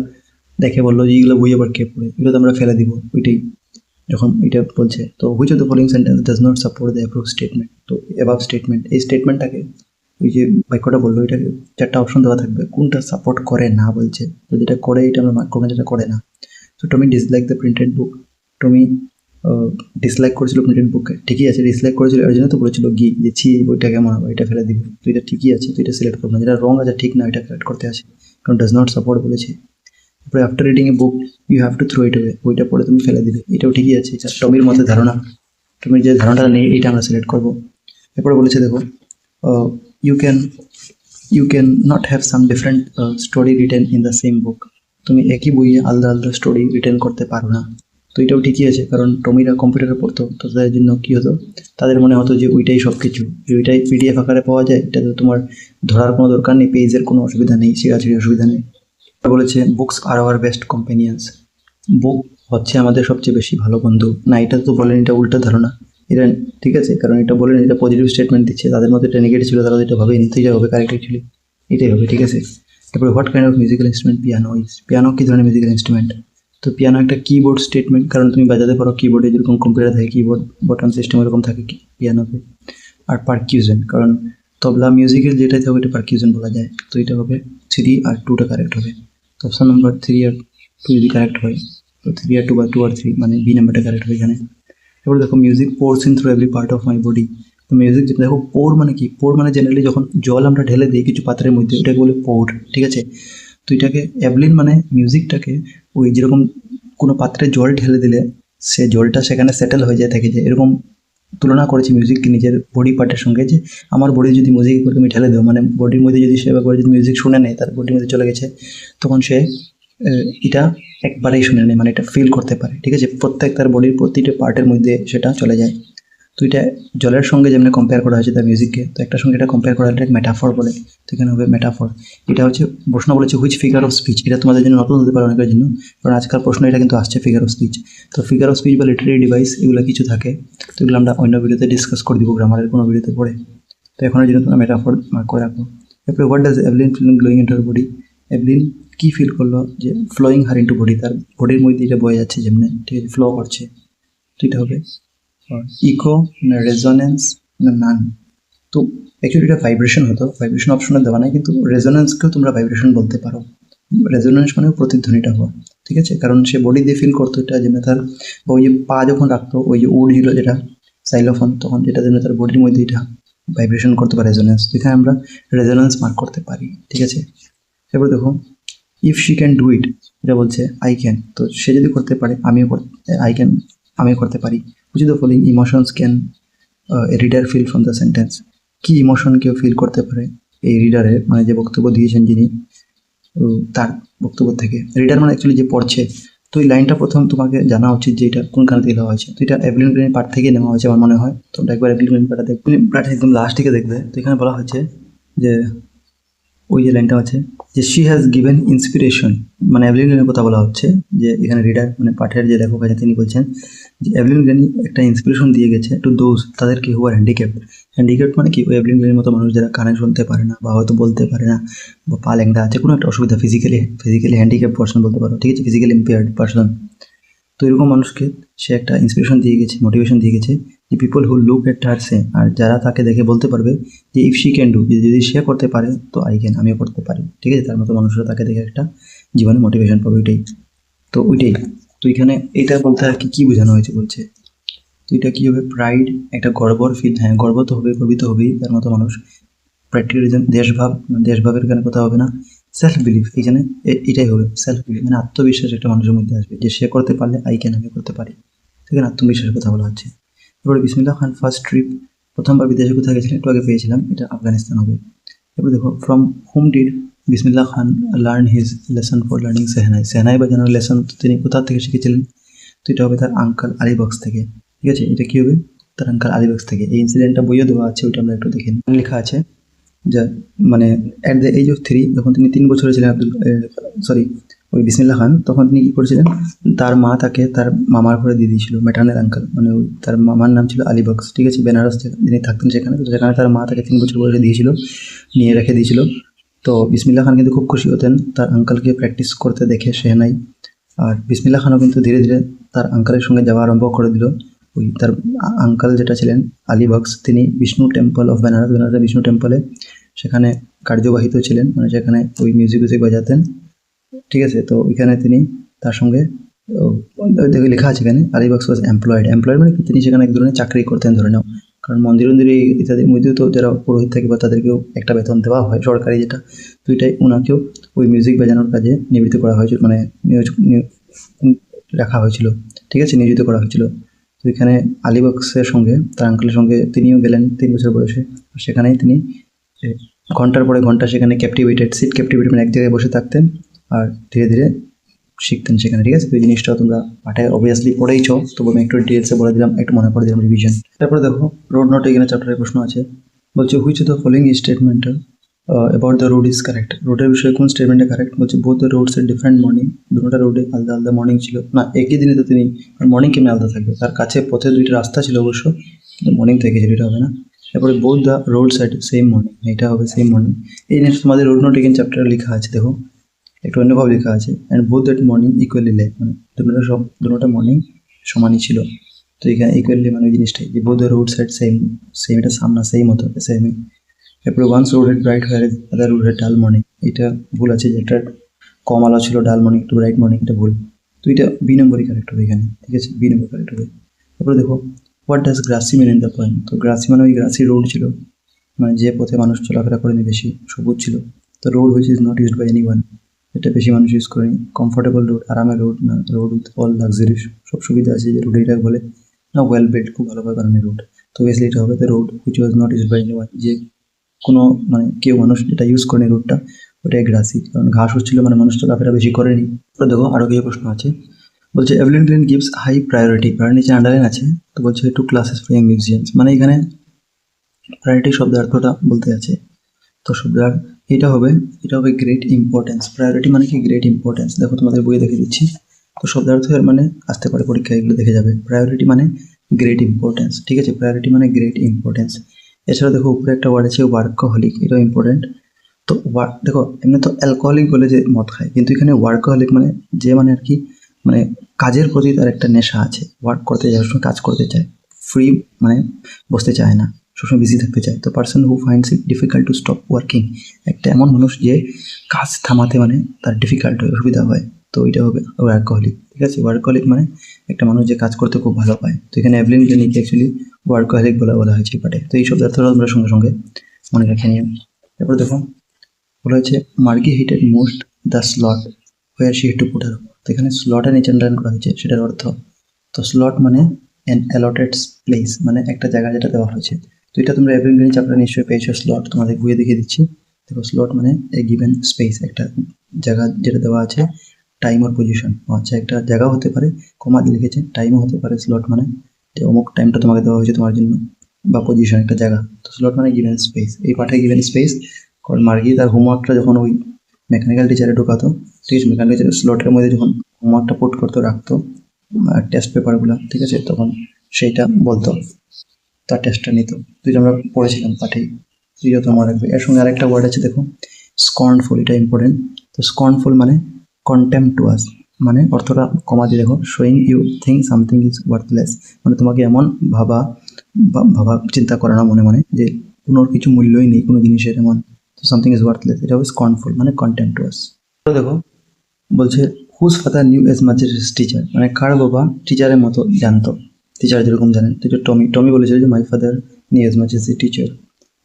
দেখে বললো যে এইগুলো বই আবার কে পড়ে, এগুলো তো আমরা ফেলে দিব। ওইটাই যখন এটা বলছে, তো which of the following sentence does not support the approve statement, তো অ্যাবাভ স্টেটমেন্ট, এই স্টেটমেন্টটাকে ওই যে বাক্যটা বললো এটাকে 4টা অপশন দেওয়া থাকবে, কোনটা সাপোর্ট করে না বলছে। তো যেটা করে এটা আমরা মার্ক করবো, যেটা করে না। তো Tommy dislike the printed book, Tommy dislike করেছিল প্রিন্টেড বুককে, ঠিকই আছে, ডিসলাইক করেছিল এর জন্য তো বলেছিল গি যে ছি এই বইটা কেমন হবে, এটা ফেলে দিবে। তো এটা ঠিকই আছে, তো এটা সিলেক্ট করবো না, যেটা রং আছে ঠিক না এটা কারেক্ট করতে আছে, কারণ ডাজ নট সাপোর্ট বলেছে। তারপরে after reading a book you have to throw it away, বইটা পড়ে তুমি ফেলে দিবে, এটাও ঠিকই আছে। টমির মতে ধারণা, টমির যে ধারণাটা নেই এটা আমরা সিলেক্ট করবো। এরপরে বলেছে দেখো you can not have some different story written in the same book, তুমি একই বইয়ে আলাদা আলাদা স্টোরি রিটেন করতে পারো না। তো এটাও ঠিকই আছে, কারণ টমিরা কম্পিউটারে পড়তো, তো তাদের জন্য কী হতো, তাদের মনে হতো যে ওইটাই সব কিছু, ওইটাই পিডিএফ আকারে পাওয়া যায়, এটাতে তোমার ধরার কোনো দরকার নেই, পেজের কোনো অসুবিধা নেই, ছিঁড়াছিঁড়ি অসুবিধা নেই। বলেছে books are our best companions, book হচ্ছে আমাদের সবচেয়ে বেশি ভালো বন্ধু। না, এটা তো বলেন, এটা উল্টো ধারণা, এটা ঠিক আছে, কারণ এটা বলেন, এটা পজিটিভ স্টেটমেন্ট দিচ্ছে, তাদের মধ্যে এটা নেগেটিভ ছিল, তারা এটা ভাবেই নিতে হবে কারেক্ট, অ্যাকচুয়ালি এটাই হবে, ঠিক আছে। তারপরে what kind of musical instrument piano is, piano কী ধরনের মিউজিক্যাল ইনস্ট্রুমেন্ট, তো পিয়ানো একটা কিবোর্ড স্টেটমেন্ট, কারণ তুমি বাজাতে পারো কিবোর্ডে, যেরকম কম্পিউটার থাকে কিবোর্ড বটন সিস্টেম এরকম থাকে পিয়ানোতে। আর পারকিউশন, কারণ তবলা মিউজিকের যেটাই থাকে ওইটা পারকিউশন বলা যায়, তো এটা হবে 3 আর 2টা কারেক্ট হবে। তো অপশন নাম্বার 3 আর 2 যদি কারেক্ট হয়, তো 3 আর 2 বা 2 আর 3 মানে বি নাম্বারটা কারেক্ট হবে এখানে। এবার দেখো music pours in through every part of my body, তো মিউজিক যেটা দেখো পোর মানে কি, পোর মানে জেনারেলি যখন জল আমরা ঢেলে দিই কিছু পাত্রের মধ্যে ওটাকে বলে পোর, ঠিক আছে। তো এটাকে অ্যাবলিন মানে মিউজিকটাকে ওই যেরকম কোনো পাত্রে জল ঢেলে দিলে সে জলটা সেখানে সেটেল হয়ে যায় থাকে, যে এরকম তুলনা করেছি মিউজিককে নিজের বডি পার্টের সঙ্গে, যে আমার বডি যদি মিউজিক করে তুমি ঢেলে দাও, মানে বডির মধ্যে যদি সে একবার যদি মিউজিক শুনে নেয়, তার বডির মধ্যে চলে গেছে, তখন সে এটা একবারেই শুনে নেয়, মানে এটা ফিল করতে পারে, ঠিক আছে, প্রত্যেক তার বডির প্রতিটা পার্টের মধ্যে সেটা চলে যায়। তো এটা জলের সঙ্গে যেমন কম্পেয়ার করা হয়েছে তার মিউজিককে, তো একটা সঙ্গে এটা কম্পেয়ার করা হলে মেটাফর বলে, তো এখানে হবে মেটাফর। এটা হচ্ছে প্রশ্ন বলেছে হুইচ ফিগার অফ স্পিচ, এটা তোমাদের জন্য নতুন হতে পারে অনেকের জন্য, কারণ আজকাল প্রশ্ন এটা কিন্তু আসছে ফিগার অফ স্পিচ। তো ফিগার অফ স্পিচ বা লিটারি ডিভাইস এগুলো কিছু থাকে, তো এগুলো আমরা অন্য ভিডিওতে ডিসকাস করে দিব, গ্রামারের কোনো ভিডিওতে পড়ে। তো এখনের জন্য তোমরা মেটাফর মার্ক করে রাখো। তারপরে what does Evelyn feel glowing into her body, Evelyn কী ফিল করলো, যে ফ্লোয়িং হার ইন্টু বডি, তার বডির মধ্যে এটা বয়ে যাচ্ছে যেমনি, ঠিক আছে, ফ্লো করছে, তো এটা হবে ইকো না রেজোনেন্স না নান। তো অ্যাকচুয়ালি এটা ভাইব্রেশন হতো, ভাইব্রেশন অপশনে দেওয়া নাই, কিন্তু রেজোনেন্সকেও তোমরা ভাইব্রেশন বলতে পারো। রেজোনেন্স মানে প্রতিধ্বনিটা হওয়া, ঠিক আছে, কারণ সে বডি দিয়ে ফিল করতো এটা, যেমন তার ওই যে পা যখন রাখতো ওই যে উড ছিল যেটা সাইলোফোন, তখন যেটা যেন তার বডির মধ্যে এটা ভাইব্রেশন করতে পারে রেজোনেন্স, এখানে আমরা রেজোনেন্স মার্ক করতে পারি, ঠিক আছে। এবার দেখো if she can do it, এটা বলছে আই ক্যান, তো সে যদি করতে পারে আমিও আই ক্যান, আমিও করতে পারি। বুঝি the following emotions can reader feel from the sentence, কী ইমোশন কেউ ফিল করতে পারে এই রিডারের, মানে যে বক্তব্য দিয়েছেন যিনি, তার বক্তব্য থেকে। রিডার মানে অ্যাকচুয়ালি যে পড়ছে, তো এই লাইনটা প্রথম তোমাকে জানা উচিত যে এটা কোনখানে থেকে দেওয়া হয়েছে, তো এটা এভলিন গ্রিনের পার্ট থেকে নেওয়া হয়েছে আমার মনে হয়। তো একবার এভলিন গ্রিন পার্টটা দেখবে, পার্ট একদম লাস্ট দিকে দেখবে, তো এখানে বলা হয়েছে যে ওই যে লাইনটা আছে যে শি হ্যাজ গিভেন ইন্সপিরেশন, মানে এভলিন গ্রিনের কথা বলা হচ্ছে, যে এখানে রিডার মানে পাঠের যে লেখক আছে তিনি বলছেন যে এভলিন গ্রিন একটা ইন্সপিরেশন দিয়ে গেছে টু দোজ, তাদেরকে হু আর হ্যান্ডিক্যাপ্ট। হ্যান্ডিক্যাপ্ট মানে কি, ওই এভলিন গ্রিনের মতো মানুষ যারা কানে শুনতে পারে না বা হয়তো বলতে পারে না বা পা ল্যাংড়া আছে, কোনো একটা অসুবিধা, ফিজিক্যালি হ্যান্ডিক্যাপ্ট পার্সন বলতে পারো, ঠিক আছে, ফিজিক্যালি ইম্পেয়ার্ড পার্সন। তো এরকম মানুষকে সে একটা ইন্সপিরেশন দিয়ে গেছে, মোটিভেশন দিয়ে গেছে, যে পিপল হু লুক এট হার সে, আর যারা তাকে দেখে বলতে পারবে যে ইফ শি ক্যান ডু, যদি সে করতে পারে তো আই ক্যান, আমিও করতে পারি, ঠিক আছে, তার মতো মানুষরা তাকে দেখে একটা জীবনে মোটিভেশন পাবে, ওইটাই। তো ওইটাই, তো এখানে এটা বলতে আর কি বোঝানো হয়েছে বলছে, তো এটা কী হবে, প্রাইড, একটা গর্বর ফিল, হ্যাঁ গর্ব তো হবে, গর্বিত হবেই তার মতো মানুষ। প্র্যাকটিক্যালিজম, দেশভাবের এখানে কথা হবে না। সেলফ বিলিফ, এখানে এটাই হবে সেলফ বিলিফ, মানে আত্মবিশ্বাস একটা মানুষের মধ্যে আসবে, যে সে করতে পারলে আই ক্যান, আমি করতে পারি, সেখানে আত্মবিশ্বাসের কথা বলা হচ্ছে। এবারে বিসমিল্লাহ খান ফার্স্ট ট্রিপ, প্রথমবার বিদেশে কোথায় গেছিলেন, একটু আগে পেয়েছিলাম, এটা আফগানিস্তান হবে। এবার দেখো from whom did Bismillah Khan learn his lesson for learning shehnai, shehnai বাজানোর লেসন তিনি কোথা থেকে শিখেছিলেন, তো এটা হবে তার আঙ্কাল আলিবক্স থেকে, ঠিক আছে, এটা কী হবে তার আঙ্কাল আলিবক্স থেকে। এই ইনসিডেন্টটা বইও দেওয়া আছে, ওইটা আমরা একটু দেখে লেখা আছে যা মানে অ্যাট দ্য এজ অফ 3 যখন তিনি 3 বছরের ছিলেন ওই বিসমিল্লাহ খান, তখন তিনি কী করেছিলেন, তার মা তাকে তার মামার ঘরে দিয়ে দিয়েছিল, ম্যাটার্নাল আঙ্কেল, মানে ওই তার মামার নাম ছিল আলী বক্স, ঠিক আছে, বেনারস যিনি থাকতেন সেখানে। তো সেখানে তার মা তাকে 3 বছর বয়সে দিয়েছিল, নিয়ে রেখে দিয়েছিল। তো বিসমিল্লাহ খান কিন্তু খুব খুশি হতেন তার আঙ্কেলকে প্র্যাকটিস করতে দেখে শেহনাই। আর বিসমিল্লাহ খানও কিন্তু ধীরে ধীরে তার আঙ্কেলের সঙ্গে যাওয়া আরম্ভ করে দিল। ওই তার আঙ্কেল যেটা ছিলেন আলী বক্স, তিনি বিষ্ণু টেম্পল অফ বেনারসের বিষ্ণু টেম্পলে সেখানে কার্যবাহিত ছিলেন, মানে সেখানে ওই মিউজিক বাজাতেন, ঠিক আছে। তো ওইখানে তিনি তার সঙ্গে দেখে লেখা আছে এখানে আলী বক্স ওয়াজ এমপ্লয়েড মানে কি, তিনি সেখানে এক ধরনের চাকরি করতেন ধরে নাও, কারণ মন্দির ইত্যাদির মধ্যেও তো যারা পুরোহিত থাকে বা তাদেরকেও একটা বেতন দেওয়া হয় সরকারি যেটা, তো এটাই ওনাকেও ওই মিউজিক বাজানোর কাজে নিয়োজিত করা হয়েছিল, মানে রাখা হয়েছিল, ঠিক আছে, নিয়োজিত করা হয়েছিল। তো এখানে আলী বক্সের সঙ্গে তার আঙ্কেলের সঙ্গে তিনিও গেলেন 3 বছর বয়সে। সেখানেই তিনি ঘন্টার পরে ঘন্টা সেখানে সিট ক্যাপটিভেটেড, মানে এক জায়গায় বসে থাকতেন আর ধীরে ধীরে শিখতেন সেখানে, ঠিক আছে। তো এই জিনিসটা তোমরা পাঠে অবভিয়াসলি পড়েইছ, তবু আমি একটু ডিটেলসে বলে দিলাম, একটু মনে করে দিলাম রিভিশন। তারপরে দেখো রোড নোট, এখানে চ্যাপ্টারের প্রশ্ন আছে, বলছে which the following statement about the road is correct. রোডের বিষয়ে কোন স্টেটমেন্টটা কারেক্ট, বলছে বোথ দ্য রোডস এর ডিফারেন্ট মর্নিং, দুটোটা রোডে আলাদা আলাদা মর্নিং ছিল না, একই দিনে তো তিনি মর্নিং কেমন আলাদা থাকবে, তার কাছে পথে 2টা রাস্তা ছিল অবশ্য, কিন্তু মর্নিং থেকে ছিল, এটা হবে না। তারপরে both the road side same morning, এটা হবে সেম মর্নিং। এই জিনিস তোমাদের রোড নোট এখানে চ্যাপ্টারে লেখা আছে, দেখো একটু অন্যভাবে লেখা আছে, and both that morning equally লে, মানে দুটোটা মর্নিং সমানই ছিল। তো এখানে ইকুয়ালি মানে ওই জিনিসটাই যে both the road side same, এটা সামনা সেম হতে হবে, সেমই। তারপরে ওয়ান্স রোড হেড ব্রাইট হয়ে আদার রোড হেড ডাল মর্নিং, এটা ভুল আছে, যে একটা কম আলো ছিল ডাল মর্নিং টু ব্রাইট মর্নিং, এটা ভুল। তো এটা বি নম্বরই কারেক্ট হবে এখানে, ঠিক আছে, বি নম্বর কারেক্ট হবে। তারপরে দেখো what does grassy mean in the point. তো গ্রাসি মানে ওই গ্রাসি রোড ছিল, মানে যে পথে মানুষ চলাফেরা করেনি, বেশি সবুজ ছিল। তো road which is not used by any one, এটা বেশি মানুষ ইউজ করেনি। কমফোর্টেবল রোড, আরামের রোড না, রোড উইথ অল লাক্সারি, সব সুবিধা আছে যে রোড, এটা বলে না ওয়েল বিল্ড, খুব ভালোভাবে বানানো রোড। তো বেসিক্যালি এটা হবে the road which was not used by any one, যে কোনো মানে কেউ মানুষ যেটা ইউজ করেনি রোডটা, ওটাই গ্রাসি, কারণ ঘাস হচ্ছিল, মানে মানুষ চলাফেরা বেশি করেনি। তো দেখো আরও কিছু প্রশ্ন আছে, বলছে Evelyn Green gives high priority, নিচে আন্ডারলাইন আছে, তো বলছে to classes for young museums, মানে এখানে প্রায়োরিটি শব্দের অর্থটা বলতে আছে। তো শব্দের এটা হবে গ্রেট ইম্পর্টেন্স। প্রায়োরিটি মানে কি, গ্রেট ইম্পর্টেন্স। দেখো তোমাদের বইয়ে দেখে দিচ্ছি, তো শব্দার্থ এর মানে আসতে পারে পরীক্ষায়, এগুলো দেখে যাবে। প্রায়োরিটি মানে গ্রেট ইম্পর্টেন্স, ঠিক আছে, প্রায়োরিটি মানে গ্রেট ইম্পর্টেন্স। এছাড়া দেখো উপরে একটা ওয়ার্ড আছে ওয়ার্কহলিক, এটাও ইম্পর্টেন্ট। তো দেখো এমনি তো অ্যালকোহলিক বলে যে মদ খায়, কিন্তু এখানে ওয়ার্কহলিক মানে যে মানে আর কি, মানে কাজের প্রতি তার একটা নেশা আছে, ওয়ার্ক করতে যায়, সবসময় কাজ করতে চায়, ফ্রি মানে বসতে চায় না, সবসময় বিজি থাকতে চায়। তো person who finds it difficult to stop working, একটা এমন মানুষ যে কাজ থামাতে মানে তার ডিফিকাল্ট হয়, অসুবিধা হয়, তো এটা হবে ওয়ার্কহলিক, ঠিক আছে। ওয়ার্কহলিক মানে একটা মানুষ যে কাজ করতে খুব ভালো পায়। তো এখানে এভলিন ক্লিনিককে অ্যাকচুয়ালি ওয়ার্কহলিক বলা হয়েছে এই পাঠে। তো এই সব অর্থটা আমরা সঙ্গে সঙ্গে মনে রেখে নিয়ে, তারপরে দেখো বলা হয়েছে Margie hated most the slot where she had to put her. তো এখানে স্লটের নিচে আন্ডারলাইন করা হয়েছে, সেটার অর্থ, তো স্লট মানে অ্যান অ্যালটেড প্লেস, মানে একটা জায়গা যেটা দেওয়া হয়েছে। তো এটা তোমরা এভরি গ্রিন চ্যাপ্টার নিশ্চয়ই পেয়েছো, স্লট তোমাদের বইয়ে দেখিয়ে দিচ্ছি। দেখো স্লট মানে এ গিভেন স্পেস, একটা জায়গা যেটা দেওয়া আছে, টাইম আর পজিশন, আচ্ছা একটা জায়গাও হতে পারে, কমা দিয়ে লিখেছে, টাইমও হতে পারে। স্লট মানে যে অমুক টাইমটা তোমাকে দেওয়া হয়েছে তোমার জন্য, বা পজিশন একটা জায়গা। তো স্লট মানে গিভেন স্পেস, এই পাঠে গিভেন স্পেস। কারণ মার্গি তার হোমওয়ার্কটা যখন ওই মেকানিক্যাল টিচারে ঢোকাতো, ঠিক আছে, মেকানিক্যাল টিচারের স্লটের মধ্যে যখন হোমওয়ার্কটা পুট করতো, রাখতো টেস্ট পেপারগুলো, ঠিক আছে, তখন সেইটা বলতো, তার টেস্টটা নিত। তুই আমরা পড়েছিলাম পাঠেই, তুই যত মনে রাখবে। এর সঙ্গে আরেকটা ওয়ার্ড আছে দেখো স্কর্নফুল, এটা ইম্পর্টেন্ট। তো স্কর্নফুল মানে কন্টেম্পটুয়াস, মানে অর্থটা কমা দিয়ে দেখো, showing you think something is worthless, মানে তোমাকে এমন ভাবা চিন্তা করানো মনে মনে যে কোনো কিছু মূল্যই নেই কোনো জিনিসের, এমন। তো সামথিং ইজ ওয়ার্থলেস, এটা হবে স্কর্নফুল মানে কন্টেম্পটুয়াস। তো দেখো বলছে whose father knew as much as teacher, মানে কার বাবা টিচারের মতো জানতো, টিচার যেরকম জানেন। তো টমি বলেছিল যে my father knew as much as a teacher.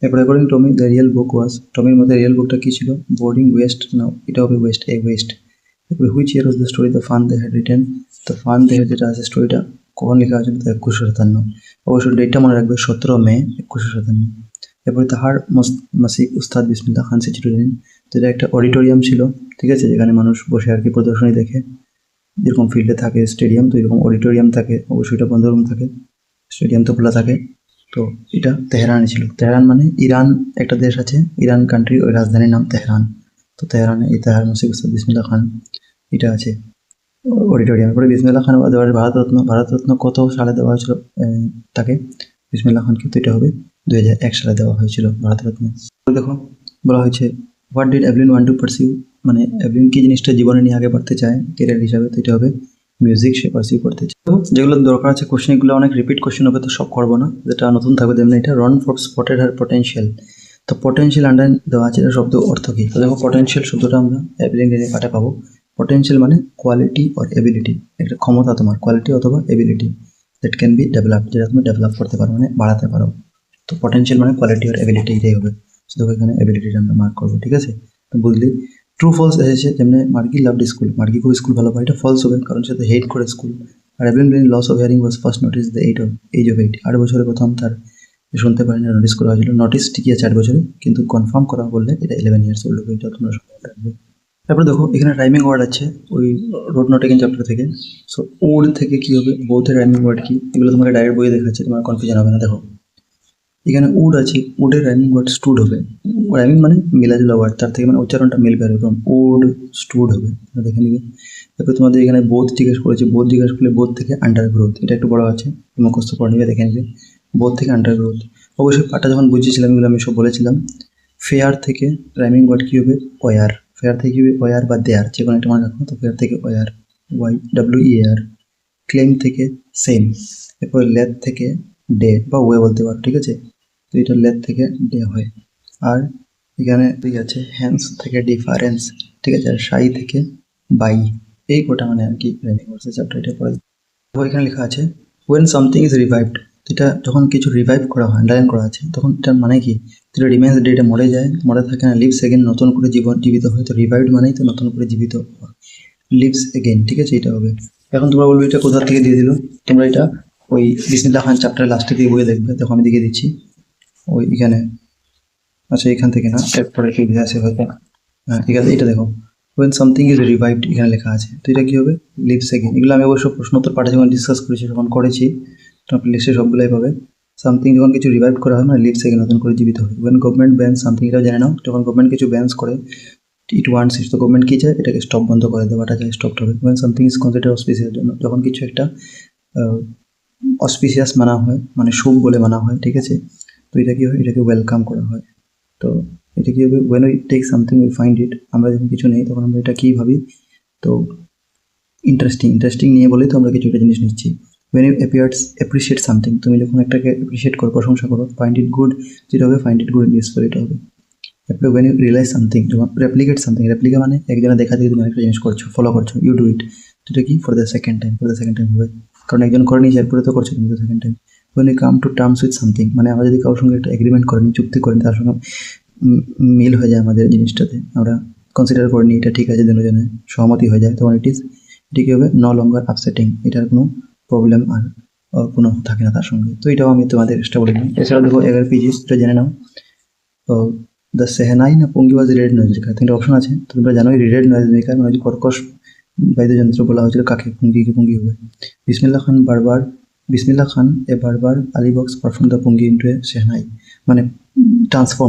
এরপর অ্যাকর্ডিং টমি দ্য রিয়েল বুক ওয়াজ, টমির মধ্যে রিয়েল বুকটা কী ছিল, বোর্ডিং ওয়েস্ট, নাও এটা হবে ওয়েস্ট, এ ওয়েস্ট। তারপরে which year was the story the fun they had written. তো ফান দে হ্যাড যেটা আছে স্টোরিটা কখন লেখা হয়েছিল, তো 1957, অবশ্যই ডেটটা মনে রাখবে, 17 মে 1957। এরপরে তাহার মাসিক উস্তাদ বিসমিল্লাহ খান সিচুয়েশন, তো এটা একটা অডিটোরিয়াম ছিল, ঠিক আছে, যেখানে মানুষ বসে আর কি প্রদর্শনী দেখে, যেরকম ফিল্ডে থাকে স্টেডিয়াম, তো এরকম অডিটোরিয়াম থাকে, অবশ্যই এটা বন্ধ রুম থাকে, স্টেডিয়াম তো খোলা থাকে। তো এটা তেহরানে ছিল। তেহরান মানে ইরান একটা দেশ আছে, ইরান কান্ট্রি, ওই রাজধানীর নাম তেহরান। তো তেহরানে এই তেহরান মসজিদ উস্তাদ বিসমিল্লাহ খান এটা আছে অডিটোরিয়াম। পরে বিসমিল্লাহ খান দেওয়া ভারতরত্ন। ভারতরত্ন কত সালে দেওয়া হয়েছিল তাকে? বিসমিল্লাহ খানকে। তো এটা হবে 2001 সালে দেওয়া হয়েছিল ভারতরত্ন। দেখো বলা হয়েছে what did Evelyn want to pursue, মানে এভলিন কি জিনিসটা জীবনে নিয়ে আগে বাড়তে চায় কেরিয়ার হিসাবে, তো এটা হবে মিউজিক সে পারসিউ করতে চায়। তো যেগুলো দরকার আছে কোশ্চেন, এগুলো অনেক রিপিট কোশ্চেন হবে, তো সব করবো না, যেটা নতুন থাকবে তেমনি এটা run for spotted her potential. তো পটেনশিয়াল আন্ডার দেওয়া আছে, এটা শব্দ অর্থ কী? তো দেখো পটেনশিয়াল শব্দটা আমরা এভলিন পাঠে পাবো। পটেনশিয়াল মানে কোয়ালিটি অর এবিলিটি, একটা ক্ষমতা তোমার, কোয়ালিটি অথবা ability that can be develop, যেটা তুমি ডেভেলপ করতে পারো মানে বাড়াতে পারো। তো পটেনশিয়াল মানে কোয়ালিটি আর এবিলিটি, এটাই হবে। দেখো এখানে এবিলিটিটা আমরা মার্ক করবো, ঠিক আছে? তো বুঝলি ট্রু ফলস এসেছে, যেমনি মার্কি লাভড স্কুল, মার্কি খুব স্কুল ভালো পায়, এটা ফলস হবে কারণ সে তো হেট করে স্কুল। আর Evelyn Green loss of hearing was first notice the age of 8, 8 বছরে প্রথম তার শুনতে পারেনি নোটিস করা হয়েছিল। নোটিস ঠিকই আছে 8 বছরে, কিন্তু কনফার্ম করা বললে এটা 11 ইয়ার্স ওল্ড হবে, এটা তোমরা সবাই রাখবে। তারপরে দেখো এখানে রাইমিং ওয়ার্ড আছে ওই রোড নট টেকিং চ্যাপ্টার থেকে। সো ওড থেকে কি হবে, বোথের রাইমিং ওয়ার্ড কি, এগুলো তোমাকে ডাইরেক্ট বইয়ে দেখাচ্ছে, তোমার কনফিউশন হবে না। দেখো এখানে উড আছে, উডের রাইমিং ওয়ার্ড স্টুড হবে। রাইমিং মানে মিলাজুলা ওয়ার্ড, তার থেকে মানে উচ্চারণটা মিলবে, এরকম উড স্টুড হবে, দেখে নিবে। তারপরে তোমাদের এখানে বোধ জিজ্ঞেস করেছে, বোধ জিজ্ঞেস করলে বোধ থেকে আন্ডার গ্রোথ, এটা একটু বড় আছে, মুখস্থ করে নিবে, দেখে নিবে। বোধ থেকে আন্ডার গ্রোথ অবশ্যই পাঠটা যখন বুঝিয়েছিলাম এগুলো আমি সব বলেছিলাম। ফেয়ার থেকে রাইমিং ওয়ার্ড কী হবে, ওয়ার। ফেয়ার থেকে কি হবে, ওয়ার বা দেয়ার, যে কোনো একটা মনে রাখো। তো ফেয়ার থেকে ওয়ার, WEAR। ক্লেম থেকে সেম। এরপর লেথ থেকে ডে বা ওয়ে বলতে পারো, ঠিক আছে? তো এটা লেথ থেকে ডে হয়। আর এখানে ঠিক আছে হ্যান্স থেকে ডিফারেন্স, ঠিক আছে? আর সাই থেকে বাই। এই কোটা মানে আর কি রাইমিং ওয়ার্ডসের চ্যাপ্টার, এটা পড়ে। তো এখানে লেখা আছে ওয়েন সামথিং ইজ রিভাইভড, এটা যখন কিছু রিভাইভ করা হয়, আন্ডারলাইন করা আছে, তখন এটার মানে কি? এটা রিমেন্স ডে, এটা মরে যায়, মরে থাকে না, লিভস এগেন, নতুন করে জীবিত হয়। তো রিভাইভড মানেই তো নতুন করে জীবিত, লিভস এগেন, ঠিক আছে? এটা হবে। এখন তোমরা বলবে এটা কোথা থেকে দিয়ে দিল, তোমরা এটা ওই বিসমিল্লাহ খান চ্যাপ্টারের লাস্টে দিয়ে বইয়ে দেখবে। দেখো আমি দিকে দিচ্ছি ওই এখানে, আচ্ছা এখান থেকে না, এরপরে কি লিখে আছে হয়তো, হ্যাঁ এখানে এটা দেখো ওয়েন সামথিং ইজ রিভাইভড এখানে লেখা আছে। তো এটা কী হবে, লিভস এগেন। এগুলো আমি অবশ্য প্রশ্নোত্তর পাঠে যখন ডিসকাস করেছি যখন করেছি, তোমার লিস্টে সবগুলোই পাবে। সামথিং যখন কিছু রিভাইভ করা হয় মানে লিভস এগেন, নতুন করে জীবিত হয়। ওয়েন গভর্নমেন্ট ব্যান সামথিং, এটাও জেনে নাও, যখন গভর্নমেন্ট কিছু ব্যান্স করে, ইট ওয়ান্টস ইট, তো গভর্নমেন্ট কী চায়, এটাকে স্টপ বন্ধ করে দেওয়াটা চায়, স্টপ হবে। When something is consider auspicious, জন্য যখন কিছু একটা অসপিসিয়াস মানা হয়, মানে শুভ বলে মানা হয়, ঠিক আছে? তো এটা কী হয়, এটাকে ওয়েলকাম করা হয়। তো এটা কী হবে, when we take something we find it, আমরা যখন কিছু নেই তখন আমরা এটা কী ভাবি, তো ইন্টারেস্টিং নিয়ে বলেই তো আমরা কিছু একটা জিনিস নিচ্ছি। ওয়েন ইউ অ্যাপ্রিসিয়েট সামথিং, তুমি যখন একটাকে অ্যাপ্রিসিয়েট করো, প্রশংসা করো, ফাইন্ড ইট গুড, যেটা হবে ফাইন্ড ইট গুড ইউজফুল, এটা হবে। তারপরে ওয়েন ইউ রিয়েলাইজ সামথিং, যখন রেপ্লিকেট সামথিং, রেপ্লিকা মানে একজনের দেখা দিয়ে তুমি একটা জিনিস করছো, ফলো করছো, ইউ ডু ইট, যেটা কি ফর দ্য সেকেন্ড টাইম হবে, কারণ একজন করে নিয়েছে এরপরে তো করছো তুমি তো second time. When you come to terms with something, মানে আমরা যদি কারোর সঙ্গে একটা এগ্রিমেন্ট করে নিই, চুক্তি করে নিই, তার সঙ্গে মিল হয়ে যায় আমাদের জিনিসটাতে, আমরা কনসিডার করে নিই এটা ঠিক আছে, দুজনে সহমতি হয়ে যায়, তখন এটি কী হবে, নো লঙ্গার আপসেটিং, এটার কোনো প্রবলেম আর কোনো থাকে না তার সঙ্গে। তো এটাও আমি তোমাদের এক্সট্রা বলে দিই। এছাড়াও দেখো 11 পেজ, এটা জেনে নাও। তো দ্য সেহেনাই না পুঙ্গি ওয়াজ রিডেড নয়েজ মেকার, তিনটা অপশন আছে। তো তোমরা জানোই রিডেড নয়েজ মেকার মানে কর্কশ বাদ্যযন্ত্র বলা হয়েছিল কাকে, পুঙ্গিকে। পুঙ্গি হবে বিসমিল্লাহ খান এ বারবার আলিবক্স পারফর্ম দ্য পুঙ্গি ইন্টু এ সেহনাই, মানে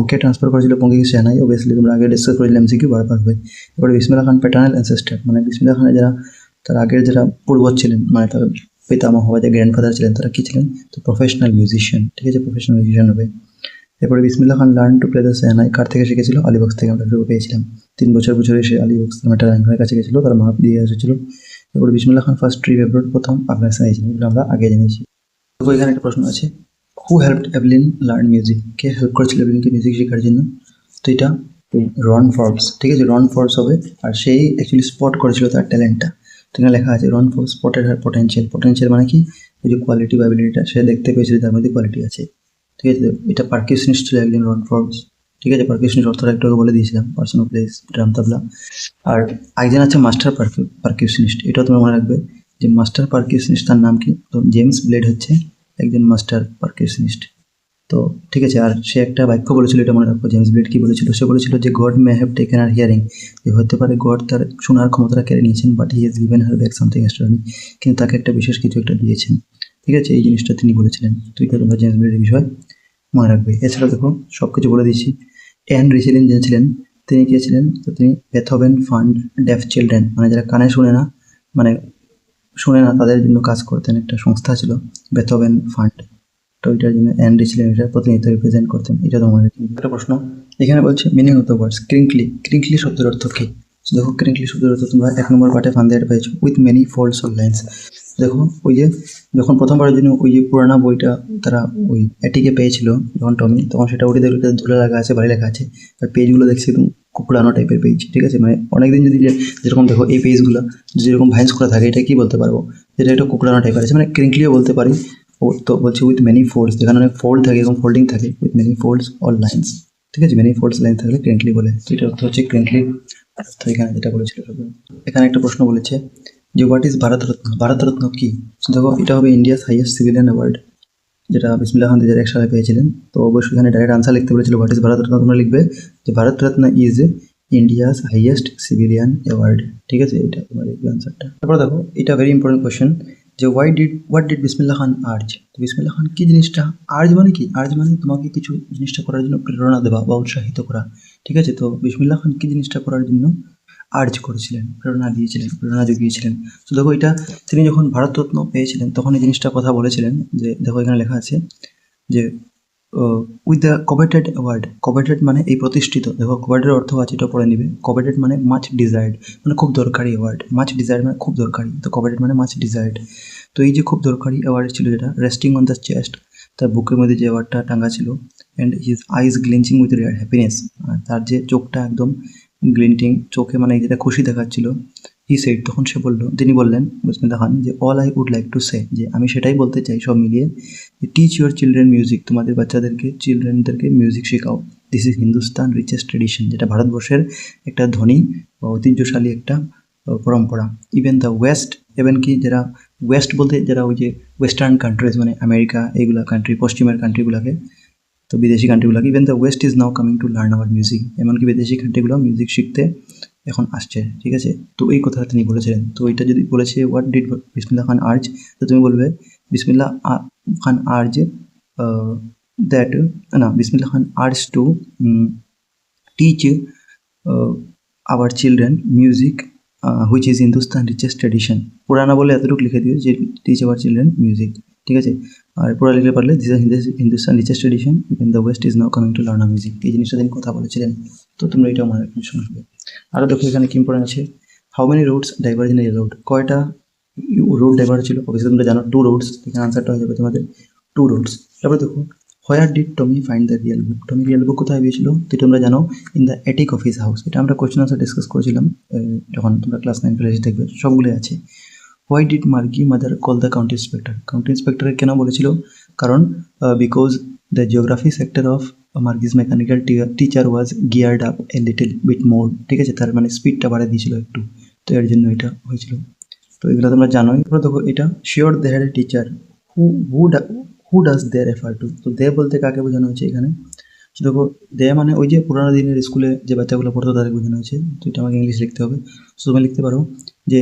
কে ট্রান্সফার করেছিল পুঙ্গিকে সেহনাই, অবভিয়াসলি তোমরা আগে ডিসকাস করেছিলাম এমসিকিউ, বারবার হবে। এবারে বিসমিল্লাহ খান প্যাটার্নাল অ্যানসেস্টার, মানে বিসমিল্লাহ খানের যারা তার আগের যারা পূর্বজ ছিলেন, মানে তার পিতামহ বা যে গ্র্যান্ডফাদার ছিলেন, তারা কী ছিলেন, তো প্রফেশনাল মিউজিশিয়ান, ঠিক আছে? প্রফেশনাল মিউজিশিয়ান হবে। এরপরে বিসমিল্লাহ Khan learn to play the সেহনাই কার থেকে শিখেছিল, আলিবক্স থেকে আমরা পেয়েছিলাম। 3 বছর সে আলিবক্স একটা র্যাঙ্কের কাছে গেছিলো, তার মা দিয়ে এসেছিল। এরপরে বিসমিল্লাহ খান ফার্স্ট ট্রিপ অ্যাব্রোড, প্রথম আফগানিস্তান গিয়েছিলেন, এগুলো আমরা আগে জেনেছি। তো এখানে একটা প্রশ্ন আছে, হু হেল্পড এভলিন লার্ন মিউজিক, কে হেল্প করেছিল এভলিনকে মিউজিক শেখার জন্য? তো এটা রন ফর্বস, ঠিক আছে? রন ফর্বস হবে, আর সেই অ্যাকচুয়ালি স্পট করেছিল তার ট্যালেন্টটা। তো এখানে লেখা আছে রন ফর্বস স্পটেড হার পটেনশিয়াল মানে কি, ওই যে কোয়ালিটি বা অ্যাবিলিটিটা সে দেখতে পেয়েছিল তার মধ্যে কোয়ালিটি আছে, ঠিক আছে? এটা পারকিউশনিস্ট ছিল একজন রন ফর্বস, ঠিক আছে? পারকিউশনিস্ট অর্থটা একটু বলে দিয়েছিলাম, পার্সন অফ প্লেস, ড্রাম তবলা। আর একজন আছে মাস্টার পারকিউশনিস্ট, এটাও তোমরা মনে রাখবে যে মাস্টার পারকিউশনিস্ট তার নাম কি, তো জেমস ব্লেড হচ্ছে একজন মাস্টার পারকিউশনিস্ট। তো ঠিক আছে, আর সে একটা বাক্য বলেছিল, এটা মনে রাখবো, জেমস ব্লেড কি বলেছিল, সে বলেছিল যে God may have taken her hearing, যে হতে পারে গড তার শোনার ক্ষমতাটা কেড়ে নিয়েছেন, but he has given her back something extraordinary, কিন্তু তাকে একটা বিশেষ কিছু একটা দিয়েছেন। ঠিক আছে, এই জিনিসটা তিনি বলেছিলেন। তো এটা তোমরা জেমস ব্লেডের বিষয় মনে রাখবে। এছাড়া দেখো সব কিছু বলে দিচ্ছি। অ্যান রিচেলিন যে ছিলেন তিনি কে ছিলেন? তো তিনি বেথোভেন ফান্ড ডেফ চিলড্রেন, মানে যারা কানে শুনে না তাদের জন্য কাজ করতেন, একটা সংস্থা ছিল বেথোভেন ফান্ড। তো এটার জন্য অ্যান রিচেলিন এটা প্রতিনিধিত্ব রিপ্রেজেন্ট করতেন। এটা তোমাদের একটা প্রশ্ন এখানে বলছে মিনিং অফ দ্য ওয়ার্ডস ক্রিঙ্কলি। ক্রিঙ্কলি শব্দের অর্থ কি? দেখো ক্রিঙ্কলি শব্দের অর্থ তোমরা 1 নম্বর পার্টে ফান্ডে পেয়েছো, with many folds or lines. দেখো ওই যে যখন প্রথমবারের জন্য ওই যে পুরানা বইটা তারা ওই এটিকে পেয়েছিল যখন টমি, তখন সেটা ওটি দেখলে ধুলে লেখা আছে, বাড়ি লেখা আছে, আর পেজগুলো দেখছি একদম খুব পুরানো টাইপের পেজ। ঠিক আছে, মানে অনেকদিন যদি যেরকম দেখো এই পেজগুলো যেরকম ভাইন্স করা থাকে, এটা কি বলতে পারবো? যেটা একটা কুকুরানো টাইপের আছে, মানে ক্রিঙ্কলিও বলতে পারি। তো বলছে উইথ মেনি ফোল্ডস, যেখানে অনেক ফোল্ড থাকে এবং ফোল্ডিং থাকে, with many folds or lines. ঠিক আছে, মেনি ফোল্ডস লাইন থাকলে ক্রিঙ্কলি বলে। তো এটা অর্থ হচ্ছে ক্রিঙ্কলি। তো এখানে যেটা বলেছিল এখানে একটা প্রশ্ন বলেছে যে হোয়াট ইজ ভারতরত্ন। ভারতরত্ন কি? দেখো এটা হবে ইন্ডিয়াস হাইয়েস্ট সিভিলিয়ান অ্যাওয়ার্ড, যেটা বিসমিল্লাহ খান 2001 সালে পেয়েছিলেন। তো অবশ্যই এখানে ডাইরেক্ট আনসার লিখতে বলেছিল হোয়াট ইজ ভারতরত্ন, তোমরা লিখবে যে Bharat Ratna is India's highest civilian award. ঠিক আছে, এটা তোমার লিখবে আনসারটা। তারপর দেখো এটা ভেরি ইম্পর্টেন্ট কোয়েশ্চেন যে what did Bismillah Khan urge. তো বিসমিল্লাহ খান কি জিনিসটা? আর্জ মানে কি? আর্জ মানে তোমাকে কিছু জিনিসটা করার জন্য প্রেরণা দেওয়া বা উৎসাহিত করা। ঠিক আছে, তো বিসমিল্লাহ খান কি জিনিসটা করার জন্য আর্জ করেছিলেন, প্রেরণা দিয়েছিলেন, প্রেরণা জুগিয়েছিলেন? তো দেখো এটা তিনি যখন ভারতরত্ন পেয়েছিলেন তখন এই জিনিসটা কথা বলেছিলেন যে দেখো এখানে লেখা আছে যে উইথ দ্য কভেটেড অ্যাওয়ার্ড। কভেটেড মানে এই প্রতিষ্ঠিত। দেখো কভেটেড অর্থ আছে, এটা পড়ে নিবে। কভেটেড মানে মাচ ডিজায়ার্ড, মানে খুব দরকারি অ্যাওয়ার্ড। মাচ ডিজায়ার্ড মানে খুব দরকারি, তো কভেটেড মানে মাচ ডিজায়ার্ড। তো এই যে খুব দরকারি অ্যাওয়ার্ড ছিল যেটা রেস্টিং অন দ্য চেস্ট, তার বুকের মধ্যে যে অ্যাওয়ার্ডটা টাঙ্গা ছিল, and his eyes glinting with rare happiness, তার যে চোখটা একদম গ্লিন্টিং, চোখে মানে যেটা খুশি দেখাচ্ছিল। হি সেড, তখন তিনি বললেন বিসমিল্লাহ খান যে all I would like to say, যে আমি সেটাই বলতে চাই সব মিলিয়ে, টিচ ইউর চিলড্রেন মিউজিক, তোমাদের চিলড্রেনদেরকে মিউজিক শেখাও। This is Hindustan richest tradition, যেটা ভারতবর্ষের একটা ধনী বা ঐতিহ্যশালী একটা পরম্পরা। ইভেন দ্য ওয়েস্ট, ইভেন কি যারা ওয়েস্ট বলতে যারা ওই যে ওয়েস্টার্ন কান্ট্রিজ মানে আমেরিকা এইগুলা কান্ট্রি, পশ্চিমের কান্ট্রিগুলোকে, তো বিদেশি কান্ট্রিগুলোকে, even the west is now coming to learn our music, এমনকি বিদেশি কান্ট্রিগুলো মিউজিক শিখতে এখন আসছে। ঠিক আছে, তো এই কথাটা তিনি বলেছিলেন। তো এটা যদি বলেছে what did Bismillah Khan urge, তো তুমি বলবে বিসমিল্লাহ খান আর্জ দ্যাট, না, Bismillah Khan urge to teach our children music which is Hindustan richest tradition. পুরানা বলে এতটুকু লিখে দিও যে টিচ আওয়ার চিলড্রেন মিউজিক। ঠিক আছে, আর পুরা লিখতে পারলে this is Hindustan richest tradition, even the west is now coming to learn music. এই জিনিসটা তিনি কথা বলেছিলেন। তো তোমরা এটা মনে রাখবে, শুনবে। আরও দেখো এখানে কি ইম্পর্টেন্ট আছে, how many roads diverge in a road. কয়টা রোড ডাইভার্জ ছিল? অবশ্যই তোমরা জানো 2 রোডস। এখানে আনসারটা হয়ে যাবে তোমাদের 2 রোডস। তারপর দেখো where did Tommy find the real book. Tommy real book কোথায় পেয়েছিল? তো তোমরা জানো in the attic of his house. এটা আমরা কোয়েশ্চেন আনসার ডিসকাস করেছিলাম যখন তোমরা ক্লাস 9 ক্লাসে দেখবে, সবগুলোই আছে। Why did Margie mother call the county inspector. County ইন্সপেক্টরের কেন বলেছিল? কারণ because the geography sector of Margie's mechanical teacher was geared up a little bit more. ঠিক আছে, তার মানে স্পিডটা বাড়িয়ে দিয়েছিল একটু, তো এর জন্য এটা হয়েছিল। তো এগুলো তোমরা জানোই। এরপর দেখো এটা sure they had a teacher who does they refer to. তো দে বলতে কাকে বোঝানো হয়েছে এখানে? দেখো দে মানে ওই যে পুরানো দিনের স্কুলে যে বাচ্চাগুলো পড়তো তাদের বোঝানো হয়েছে। তো এটা আমাকে ইংলিশ লিখতে হবে। সো তুমি লিখতে পারো যে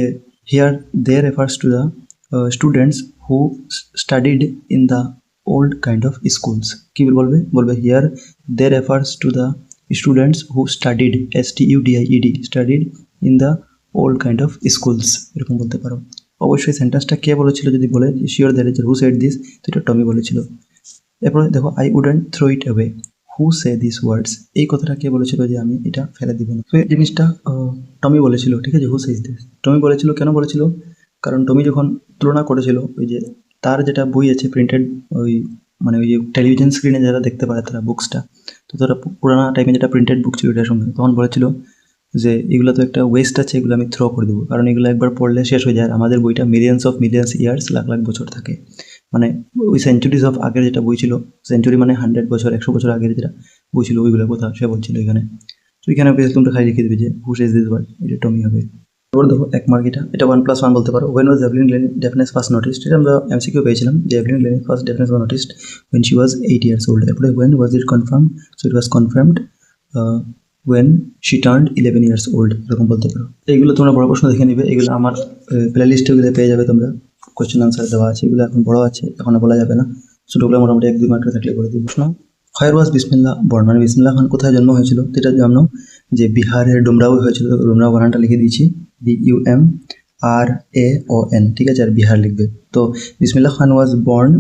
here they refers to the students who studied in the old kind of schools. কী বলবে here they refers to the students who studied STUDIED studied in the old kind of schools, এরকম বলতে পারো। অবশ্যই সেন্টেন্সটা কে বলেছিল যদি বলে sure that is who said this, তো এটা টমি বলেছিল। এরপরে দেখো I wouldn't throw it away, who say this words. এই কথাটা কে বলেছিল যে আমি এটা ফেলে দিব না? তো এই জিনিসটা টমি বলেছিল। ঠিক আছে, হু সেজ দিস টমি বলেছিল। কেন বলেছিল? কারণ টমি যখন তুলনা করেছিল ওই যে তার যেটা বই আছে প্রিন্টেড, ওই মানে ওই যে টেলিভিশন স্ক্রিনে যারা দেখতে পারে তারা বুকসটা, তো তারা পুরানা টাইমে যেটা প্রিন্টেড বুক ছিল এটার সঙ্গে, তখন বলেছিল যে এগুলো তো একটা ওয়েস্ট আছে, এগুলো আমি থ্রো করে দেবো, কারণ এগুলো একবার পড়লে শেষ হয়ে যায়। আমাদের বইটা মিলিয়ন্স ইয়ার্স, লাখ লাখ বছর থাকে, মানে ওই সেঞ্চুরিজ অফ আগের যেটা বই ছিল, সেঞ্চুরি মানে 100 বছর 100 বছর আগের যেটা বই ছিল ওইগুলোর কথা সে বলছিল এখানে। তো এখানে বেশ তোমরা খালি লিখে দেবে যে হু সেজ দিস ওয়ার্ড, এটা টমি হবে। এবার দেখো 1 মার্ক, এটা 1+1 বলতে পারো। ওয়েন ওয়াজ এভলিন গ্লেনির ডেফনেস ফার্স্ট নোটিসড, এটা আমরা MCQ পেয়েছিলাম যে এভলিন গ্লেনির first deafness was noticed when she was 8 years old। এরপরে when was it confirmed, so it was confirmed when she turned 11 years old, এরকম বলতে পারো। এইগুলো তোমরা বড় প্রশ্ন দেখে নিবে, এগুলো আমার প্লে লিস্টে পেয়ে যাবে তোমরা। কোয়েশ্চেন আনসার দেওয়া আছে, এগুলো এখন বড় আছে, এখন বলা যাবে না। ছোটোগুলো মোটামুটি 1-2 মার্কের থাকলে বলে দিই। প্রশ্ন, হোয়ার ওয়াজ বিসমিল্লাহ বর্ন, মানে বিসমিল্লাহ খান কোথায় জন্ম হয়েছিল, তো এটা জানো যে বিহারের ডুমরাও হয়েছিল। ডুমরাও বানানটা লিখে দিয়েছি, BUMRAON, ঠিক আছে, আর বিহার লিখবে। তো Bismillah Khan was born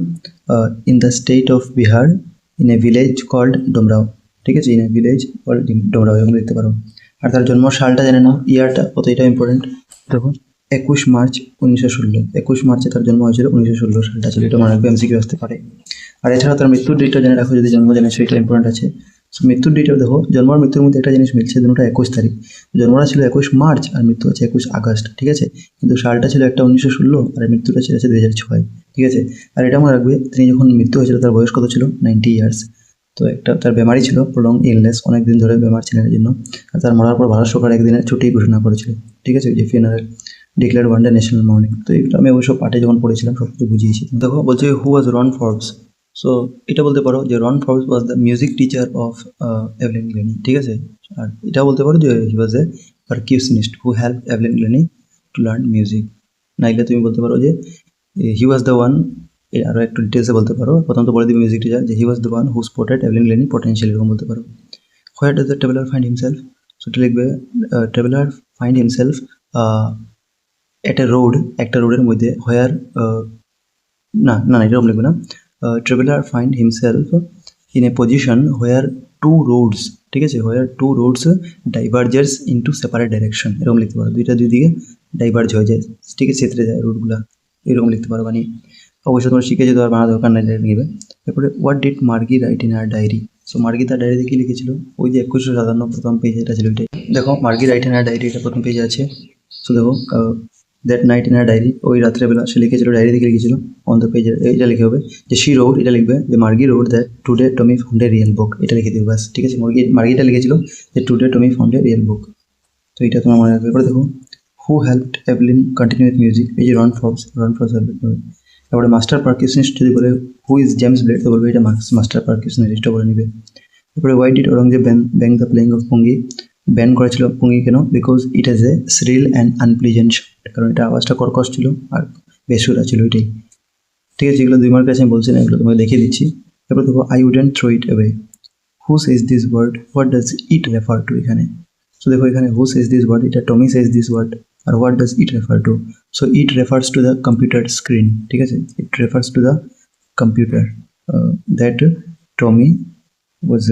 in the state of Bihar in a village called Dumraon, ঠিক আছে, in a village called Dumraon, এরকম লিখতে পারো। আর তার জন্ম সালটা জেনে নাও, ইয়ারটা কত, এটা ইম্পর্টেন্ট। দেখো 21 মার্চ 1916, 21 মার্চে তার জন্ম হয়েছিল, 1916 সালটা ছিল, এটা মনে রাখবে, এমসিকিউ আসতে পারে। আর এছাড়া তার মৃত্যুর ডেটটা জেনে রাখো, যদি জন্ম জানে সেটা ইম্পর্টেন্ট আছে। সো মৃত্যুর ডেটটা দেখো, জন্ম আর মৃত্যুর মধ্যে একটা জিনিস মিলছে, দুটোটা 21 তারিখ। জন্মটা ছিল 21 মার্চ আর মৃত্যু আছে 21 আগস্ট, ঠিক আছে, কিন্তু সালটা ছিল একটা 1916 আর মৃত্যুটা ছিল 2006, ঠিক আছে। আর এটা মনে রাখবে, তিনি যখন মৃত্যু হয়েছিল তার বয়স কত ছিল, 90 ইয়ার্স। তো একটা তার বেমারি ছিল, প্রলং ইলনেস, অনেকদিন ধরে বেমার ছিলেন এর জন্য। আর তার মরার পর ভারত সরকার একদিনের ছুটি ঘোষণা করেছিল, ঠিক আছে, যে funeral declare one day national mourning. তো এটা আমি অবশ্য পার্টে যখন পড়েছিলাম সব কিছু বুঝিয়েছি। দেখো বলছে হু ওয়াজ রন ফর্বস, সো এটা বলতে পারো যে Ron Forbes was the music teacher of Evelyn Glennie, ঠিক আছে। আর এটা বলতে পারো যে he was a percussionist who help Evelyn Glennie to learn music. নাইলে তুমি বলতে পারো যে হি ওয়াজ দ্য ওয়ান, আরও একটু ডিটেলসে বলতে পারো, প্রথম তো বলে দিবি মিউজিক টিচার, যে he was the one who spotted Evelyn Glennie potential, এরকম বলতে পারো। Where does the traveller find himself, so এটা লিখবে ট্রাভেলার ফাইন্ড হিমসেলফ একটা রোড, একটা রোডের মধ্যে, হোয়ার না না না এরকম লিখবে না, traveller find himself in a position where two roads, ঠিক আছে, where two roads diverges into separate direction, এরকম লিখতে পারো, দুইটা দুই দিকে ডাইভার্জ হয়ে যায়, ঠিক আছে, ছেত্রে যায় রোডগুলো, এরকম লিখতে পারো। মানে অবশ্যই তোমরা শিখেছো, তো আর বানা দরকার নাই, নেবে। তারপরে what did Margie write in her diary, so Margie তার ডায়েরিতে কী লিখেছিল, ওই যে 2157 প্রথম পেজে এটা ছিল, এটাই দেখো, Margie write in her diary, এটা প্রথম পেজে আছে। সো দেখো that night in her diary, ওই রাত্রেবেলা সে লিখেছিল, ডায়েরি থেকে লিখেছিল, অন দ্য পেজে এটা লিখে হবে যে শি রোড, এটা লিখবে যে Margie wrote that today Tommy found a real book, এটা লিখে দিবে বাস, ঠিক আছে। মার্গিটা লিখেছিল যে today Tommy found a real book, তো এটা তোমার মনে রাখবে। এরপরে দেখো who helped Evelyn continue with music, এই যে রন ফর্বস হেল্প করবে। তারপরে মাস্টার পারকিউশনিস্ট যদি বলে হু ইজ জেমস ব্লেড, তো বলবে এটা মাস্টার পারকিউশনিস্টটা বলে নিবে। তারপরে why did Aurangzeb ban the playing of pungi, ban করেছিল পুঙ্গি কেন, because it has a shrill and unpleasant sound, কারণ এটা আওয়াজটা কর্কশ ছিল আর বেসুরা ছিল, এটাই, ঠিক আছে। এগুলো 2 মার্কের কাছে আমি বলছি না, এগুলো তোমাকে দেখিয়ে দিচ্ছি। তারপর দেখো I wouldn't throw it away, who says this word, what does it refer to, এখানে সো দেখো এখানে হু সেজ দিস ওয়ার্ড, এটা টমি সেজ দিস ওয়ার্ড, আর what does it refer to, so it refers to the computer screen, ঠিক আছে, it refers to the computer that Tommy was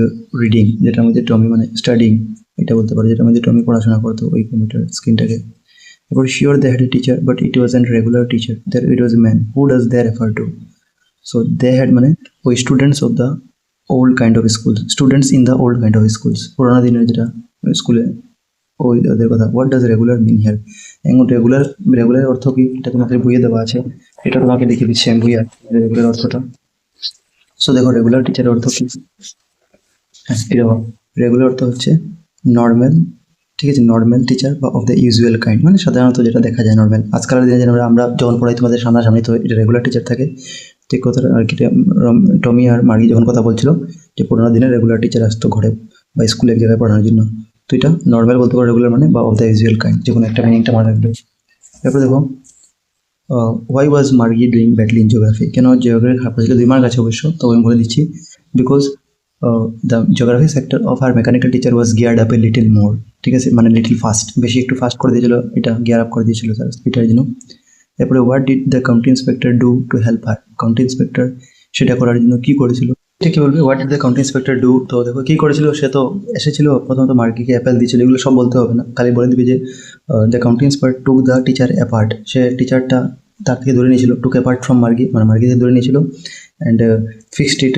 reading, যেটার মধ্যে টমি মানে স্টাডিং, এটা বলতে পারো, যেটার মধ্যে টমি পড়াশোনা করতো ওই কম্পিউটার স্ক্রিনটাকে। তারপর sure they had a teacher but it was and regular teacher, that it was a man, who does they refer to, so they had মানে ওই students of the old kind of schools, students in the old kind of schools, পুরোনো দিনের যেটা স্কুলে, ওই ওদের কথা। What does regular mean here, এবং রেগুলার অর্থ কি, এটা তোমাকে বইয়ে দেওয়া আছে, এটা তোমাকে দেখিয়ে দিচ্ছি আমি বইয়ে, রেগুলার অর্থটা। সো দেখো রেগুলার টিচারের অর্থ কি, হ্যাঁ এরকম, রেগুলার অর্থ হচ্ছে নর্মাল, ঠিক আছে, নর্মাল টিচার বা অফ দ্য ইউজুয়াল কাইন্ড, মানে সাধারণত যেটা দেখা যায় নর্মাল। আজকালের দিনে যেন আমরা যখন পড়াই তোমাদের সামনাসামনি, তো এটা রেগুলার টিচার থাকে, ঠিক কথাটা আর কি। টমি আর মার্গি যখন কথা বলছিল যে পুরোনো দিনে রেগুলার টিচার আসতো ঘরে বা স্কুলে এক জায়গায় পড়ানোর জন্য, তো এটা নর্মাল বলতে পারো রেগুলার মানে, বা অফ দ্য ইউজুয়াল কাইন্ড, যে কোনো একটা মিনিংটা মনে রাখবে। তারপরে দেখো why was মার্গি doing badly in geography, কেন জিওগ্রাফি খারাপ হয়েছিল, 2 মার্ক আছে অবশ্য, তো আমি বলে দিচ্ছি, because the geography sector of her mechanical teacher was geared up a little more, ঠিক আছে, মানে লিটিল ফাস্ট, বেশি একটু ফাস্ট করে দিয়েছিল, এটা গিয়ার আপ করে দিয়েছিল তার স্পিডের জন্য। তারপরে what did the county inspector do to help her, county inspector সেটা করার জন্য কী করেছিল, এটা কী বলবে, what did the county inspector do, তো দেখো কী করেছিল, সে তো এসেছিল প্রথমত মার্গিকে অ্যাপেল দিয়েছিল, এগুলো সব বলতে হবে না, খালি বলে দিবি যে the county inspector took the teacher apart, সে টিচারটা তার থেকে ধরে নিয়েছিল, টুক অ্যাপার্ট ফ্রম মার্গি, মানে মার্গি থেকে ধরে নিয়েছিল, and fixed it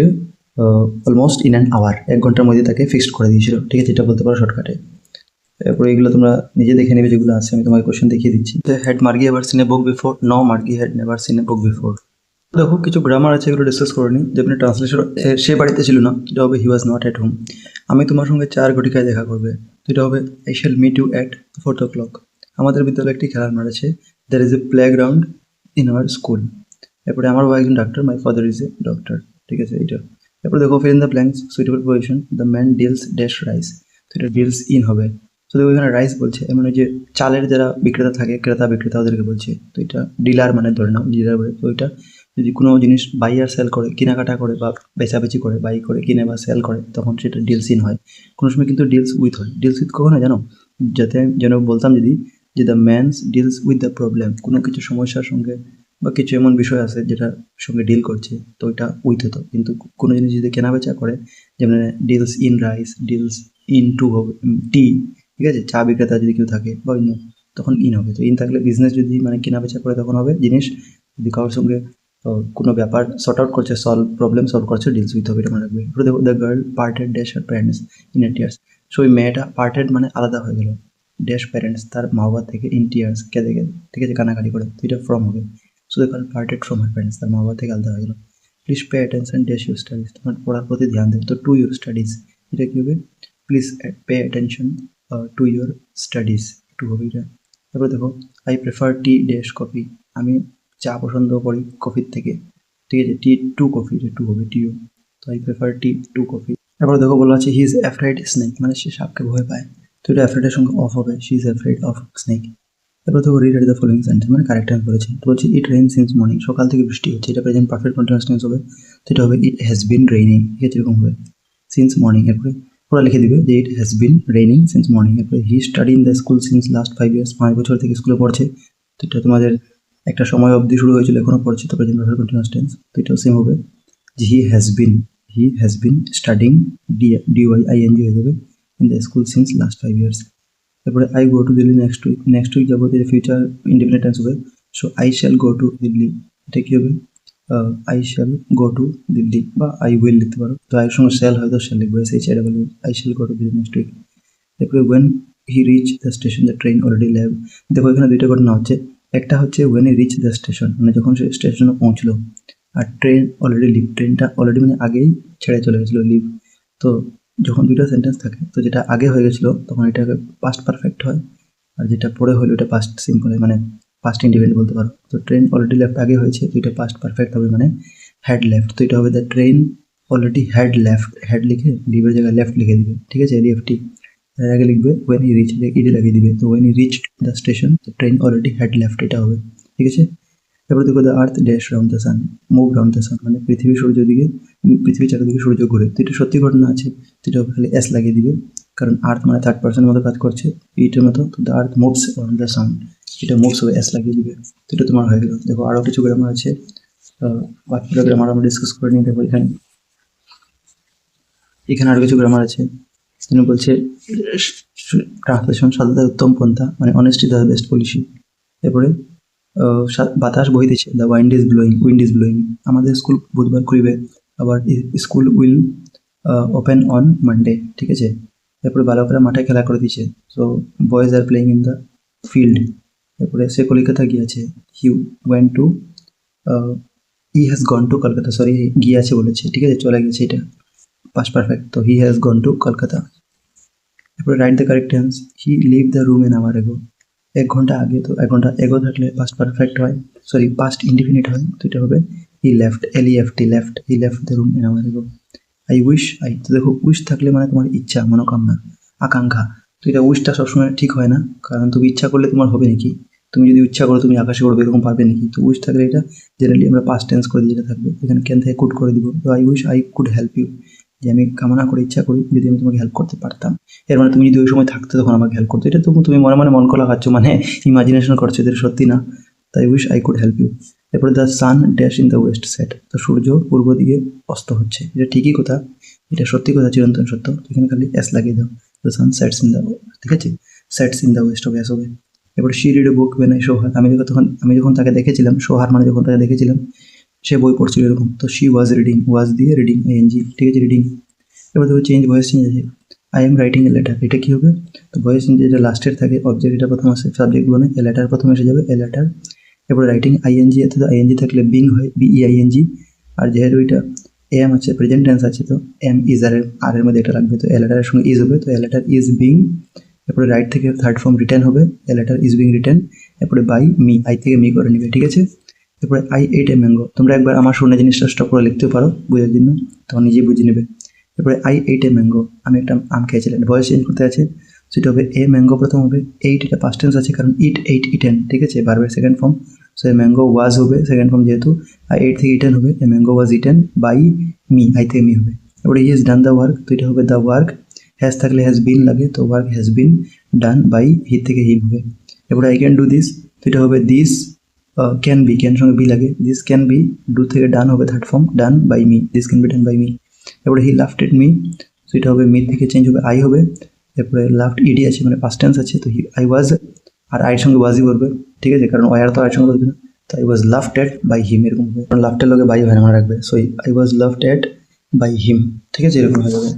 almost in an hour, 1 ঘন্টার মধ্যে তাকে ফিক্সড করে দিয়েছিল, ঠিক আছে, এটা বলতে পারো শর্টকাটে। তারপরে এগুলো তোমরা নিজে দেখে নেবে, যেগুলো আছে আমি তোমাকে কোশ্চেন দেখিয়ে দিচ্ছি। Had Margie ever seen a book before, no Margie had never seen a book before. দেখো কিছু গ্রামার আছে, এগুলো ডিসকাস করে নিই, যেমনি ট্রান্সলেশন, সে বাড়িতে ছিল না, এটা হবে হি ওয়াজ নট অ্যাট হোম, আমি তোমার সঙ্গে 4 ঘটিকায় দেখা করবে, তো এটা হবে I shall meet you at 4 o'clock, আমাদের বিদ্যালয়ে একটি খেলার মাঠ আছে, there is a play ground in our school. এরপরে আমার বাবা একজন ডাক্তার, my father is a doctor, ঠিক আছে এইটা। এরপরে দেখো fill in the blanks, suitable position, the man deals dash rice, তো এটা ডিলস ইন হবে, তো দেখো এখানে রাইস বলছে, এর মানে যে চালের যারা বিক্রেতা থাকে, ক্রেতা বিক্রেতা ওদেরকে বলছে। তো এটা ডিলার মানে ধরে নাও ডিলার বলে। তো এটা যদি কোনো জিনিস বাই আর সেল করে, কেনাকাটা করে বা বেচাবেচি করে, বাই করে কিনে বা সেল করে, তখন সেটা ডিলস ইন হয়। কোনো সময় কিন্তু ডিলস উইথ হয়। ডিলস উইথ কখন হয় জানো? যাতে যেন বলতাম যদি যে the man's deals with the problem, কোনো কিছু সমস্যার সঙ্গে বা কিছু এমন বিষয় আছে যেটার সঙ্গে ডিল করছে, তো ওইটা উইথ হতো। কিন্তু কোনো জিনিস যদি কেনা বেচা করে, যেমন deals in rice, deals in to হবে টি, ঠিক আছে, চা বিক্রেতা যদি কেউ থাকে বা অন্য, তখন ইন হবে। তো ইন থাকলে বিজনেস যদি মানে কেনা বেচা করে তখন হবে জিনিস। যদি কারোর সঙ্গে কোনো ব্যাপার সর্ট আউট করছে, প্রবলেম সলভ করছে, ডিলস উইথ হবে, এটা মনে রাখবে। এরপরে দেখো the girl parted dash her parents in a tears. সো ওই মেয়েটা পার্টেড মানে আলাদা হয়ে গেল, ড্যাশ প্যারেন্টস তার মা বাবা থেকে, ইন টিয়ার্স কেঁদে কেঁদে, ঠিক আছে, কানাকাটি করে। তো এটা ফ্রম হবে। So the girl parted from her parents, তার মা বাবা থেকে আলাদা হয়ে গেল। Please pay attention dash your studies, তোমার পড়ার প্রতি ধ্যান দেবে। তো টু ইউর স্টাডিজ, এটা কী হবে? Please pay attention to your studies, to হবে এটা। তারপরে দেখো I prefer tea dash coffee, আমি চা পছন্দ করি কফির থেকে, ঠিক আছে, টি টু কফি, এটা টু হবে টিও। তো I prefer tea to coffee. তারপরে দেখো বলা আছে হি ইজ অ্যাফ্রাইড স্নেক, মানে সে সাপকে ভয় পায়। তো এটা অ্যাফ্রাইডের সঙ্গে অফ হবে, she is afraid of snake. তারপর দেখো রিড দ্য ফলোইং সেন্টেন্স, মানে কারেক্ট অ্যান্সার বলেছে। তো বলছে ইট রেইন সিন্স মর্নিং, সকাল থেকে বৃষ্টি হচ্ছে, এটা প্রেজেন্ট পারফেক্ট কন্টিনিউয়াস টেন্স হবে। তো এটা হবে ইট হ্যাজ বিন রেইনিং, ঠিক আছে, এরকম হবে সিন্স মর্নিং। এরপরে ওরা লিখে দিবে যে it has been raining since morning. এরপরে he study in the school since last 5 years, 5 বছর থেকে স্কুলে পড়ছে। তো এটা তোমাদের একটা সময় অবধি শুরু হয়েছিল, এখনও পড়ছে, তো প্রেজেন্ট পারফেক্ট কন্টিনিউয়াস টেন্স। তো এটাও সেম হবে যে he has been studying, DYING হয়ে যাবে, in the school since last 5 years। তারপরে I go to Delhi next week, next week যাবো, যে ফিউচার ইন্ডিপেন্ডেন্ট টেন্স হবে। So I shall go to Delhi, এটা কী হবে? I shall go to Delhi, বা আই উইল লিখতে পারো। তো আইয়ের সঙ্গে শ্যাল হয়তো শ্যাল লিখবে, সেই ছেড়ে বলবে I shall go to Delhi next week. তারপরে when he reach the station the train already লেভ। দেখো এখানে দুইটা ঘটনা হচ্ছে, একটা হচ্ছে when he reach the station, মানে যখন সে স্টেশনে পৌঁছলো, আর ট্রেন অলরেডি লিভ, ট্রেনটা অলরেডি মানে আগেই ছেড়ে চলে গেছিলো, লিভ। তো যখন দুইটা সেন্টেন্স থাকে, তো যেটা আগে হয়ে গেছিলো তখন এটাকে পাস্ট পারফেক্ট হয়, আর যেটা পরে হলো এটা পাস্ট সিম্পল হয়, মানে পাস্ট ইন্ডিপেন্ডেন্ট বলতে পারো। তো ট্রেন অলরেডি লেফট আগে হয়েছে, তো এটা পাস্ট পারফেক্ট হবে, মানে হ্যাড লেফট। তো এটা হবে the train already had left, had লিখে লিভের জায়গায় লেফট লিখে দিবে, ঠিক আছে, LEFT। এর আগে লিখবে ওয়েন হি রিচ, ইডি লাগিয়ে দিবে। তো when he reach the station the train already had left, এটা হবে, ঠিক আছে। তারপরে দেখো the earth dash round the sun, move round the sun, মানে পৃথিবী সূর্যের দিকে, পৃথিবীর চারিদিকে সূর্য ঘুরে। তো এটা সত্যি ঘটনা আছে, তো এটা খালি এস লাগিয়ে দিবে, কারণ আর্থ মানে থার্ড পার্সনের মতো কাজ করছে, এইটার মতো। তো the earth moves round the সান, এটা মুভস হবে, এস লাগিয়ে দিবে। তো এটা তোমার হয়ে গেল। দেখো আরও কিছু গ্রামার আছে, বাকিগুলো গ্রামার আমরা ডিসকাস করে নিই। দেখো এখানে আরও কিছু গ্রামার আছে। তিনি বলছে ট্রান্সলেশন, সততাই উত্তম পন্থা, মানে অনেস্টি দ্য বেস্ট পলিসি। এরপরে বাতাস বইতেছে, দ্য উইন্ড ইজ ব্লোয়িং, আমাদের স্কুল বুধবার খুলবে, আবার school will open on Monday, ঠিক আছে। এরপরে বালকরা মাঠে খেলা করে দিচ্ছে, so boys are playing in the field. এরপরে সে কলিকাতা গিয়েছে, হি went two, he has gone to Kolkata, sorry গিয়েছে বলেছে, ঠিক আছে, চলে গেছে, এটা পাস্ট পারফেক্ট। তো he has gone to Kolkata. এরপরে write the correct tense, he leave the room an hour ago, 1 ঘন্টা আগে। তো 1 ঘন্টা এগো থাকলে পাস্ট পারফেক্ট হয়, সরি পাস্ট ইনডিফিনিট হয়। তো এটা হবে he left, LEFT, left, he left the room an hour ago. তো দেখো উইশ থাকলে মানে তোমার ইচ্ছা, মনোকামনা, আকাঙ্ক্ষা। তো এটা উইশটা সবসময় ঠিক হয় না, কারণ তুমি ইচ্ছা করলে তোমার হবে নাকি? তুমি যদি ইচ্ছা করো তুমি আকাশে উড়বে, এরকম পারবে নাকি? তো উইশ থাকলে এটা জেনারেলি আমরা পাস্ট টেন্স করে দিয়ে যেটা থাকবে, এখানে ক্যান থেকে কুড করে দিব। তো I wish I could help you, যে আমি কামনা করে ইচ্ছা করি যদি আমি তোমাকে হেল্প করতে পারতাম। এর মানে তুমি যদি ওই সময় থাকতে তখন আমাকে হেল্প করতো। এটা তো তুমি মনে মনে মন কলা খাচ্ছ, মানে ইমাজিনেশন করছো, এটা সত্যি না। তাই wish I could help you. এরপরে the sun dash in the west set, তো সূর্য পূর্ব দিকে অস্ত হচ্ছে, এটা ঠিকই কথা, এটা সত্যি কথা, চিরন্তন সত্য। এখানে খালি এস লাগিয়ে দাও, the sun sets in the, ঠিক আছে, সেটস ইন দ্য ওয়েস্ট হবে, এস হবে। এরপরে she read a book when I saw her, আমি যখন তাকে দেখেছিলাম, সোহার মানে যখন তাকে দেখেছিলাম সে বই পড়ছিল, এরকম। তো শি ওয়াজ রিডিং, ওয়াজ দিয়ে রিডিং, ING, ঠিক আছে, রিডিং। এবার দেখো চেঞ্জ, ভয়েস চেঞ্জ আছে, I am writing a letter, এটা কী হবে? তো ভয়েস চেঞ্জ যেটা লাস্টের থাকে, অবজেক্ট এটা প্রথম আসে, সাবজেক্ট বনে, এ লেটার প্রথম এসে যাবে, এ লেটার। এরপরে রাইটিং ING, এতে তো ING থাকলে বিং হয়, BEING। আর যেহেতু এটা এম আছে, প্রেজেন্ট টেন্স আছে, তো এম ইজ আর এর মধ্যে এটা লাগবে, তো এ লেটারের সঙ্গে ইজ হবে, তো এ লেটার ইজ বিং। এরপরে রাইট থেকে থার্ড ফর্ম রিটেন হবে, a letter is being written. এরপরে বাই মি, আই থেকে মি করে নিবে, ঠিক আছে। এরপরে I ate a ম্যাঙ্গো, তোমরা একবার আমার শুনে জিনিসটা স্টপ করে লিখতেও পারো বোঝার জন্য, তখন নিজেই বুঝে নেবে। এরপরে I ate a ম্যাঙ্গো, আমি একটা আম খেয়েছিলাম, ভয়েস চেঞ্জ করতে আছে। সেটা হবে এ ম্যাঙ্গো প্রথম হবে, এইট এটা পাস্ট টেন্স আছে কারণ ইট এইট ইটেন, ঠিক আছে, ভার্বের second form. So a mango was হবে সেকেন্ড ফর্ম যেহেতু, আর এইট থেকে ইটেন হবে, a mango was eaten by me, I থেকে মি হবে। এবারে he has done the work, তো এটা হবে দ্য ওয়ার্ক, হ্যাজ থাকলে হ্যাজ বিন লাগে, তো work has been done by he থেকে হিম হবে। এবারে আই ক্যান ডু দিস, তো এটা হবে দিস ক্যান বি, ক্যান সঙ্গে বি লাগে, দিস ক্যান বি, ডু থেকে ডান হবে third form, done by me, this can be done by me. এবারে হি লাফট এট মি, তো এটা হবে মি থেকে চেঞ্জ হবে আই হবে। এরপরে লাফট ইডি আছে মানে পাস্ট টেন্স আছে, তো আই ওয়াজ, আর আইয়ের সঙ্গে ওয়াজই করবে, ঠিক আছে, কারণ ওয়ার তো আইয়ের সঙ্গে বলবে না, তো I was laughed at by him এরকম হবে, কারণ লাফটের লোকে বাই হয় না মনে রাখবে, so I was laughed at by him, ঠিক আছে, এরকম হয়ে যাবে।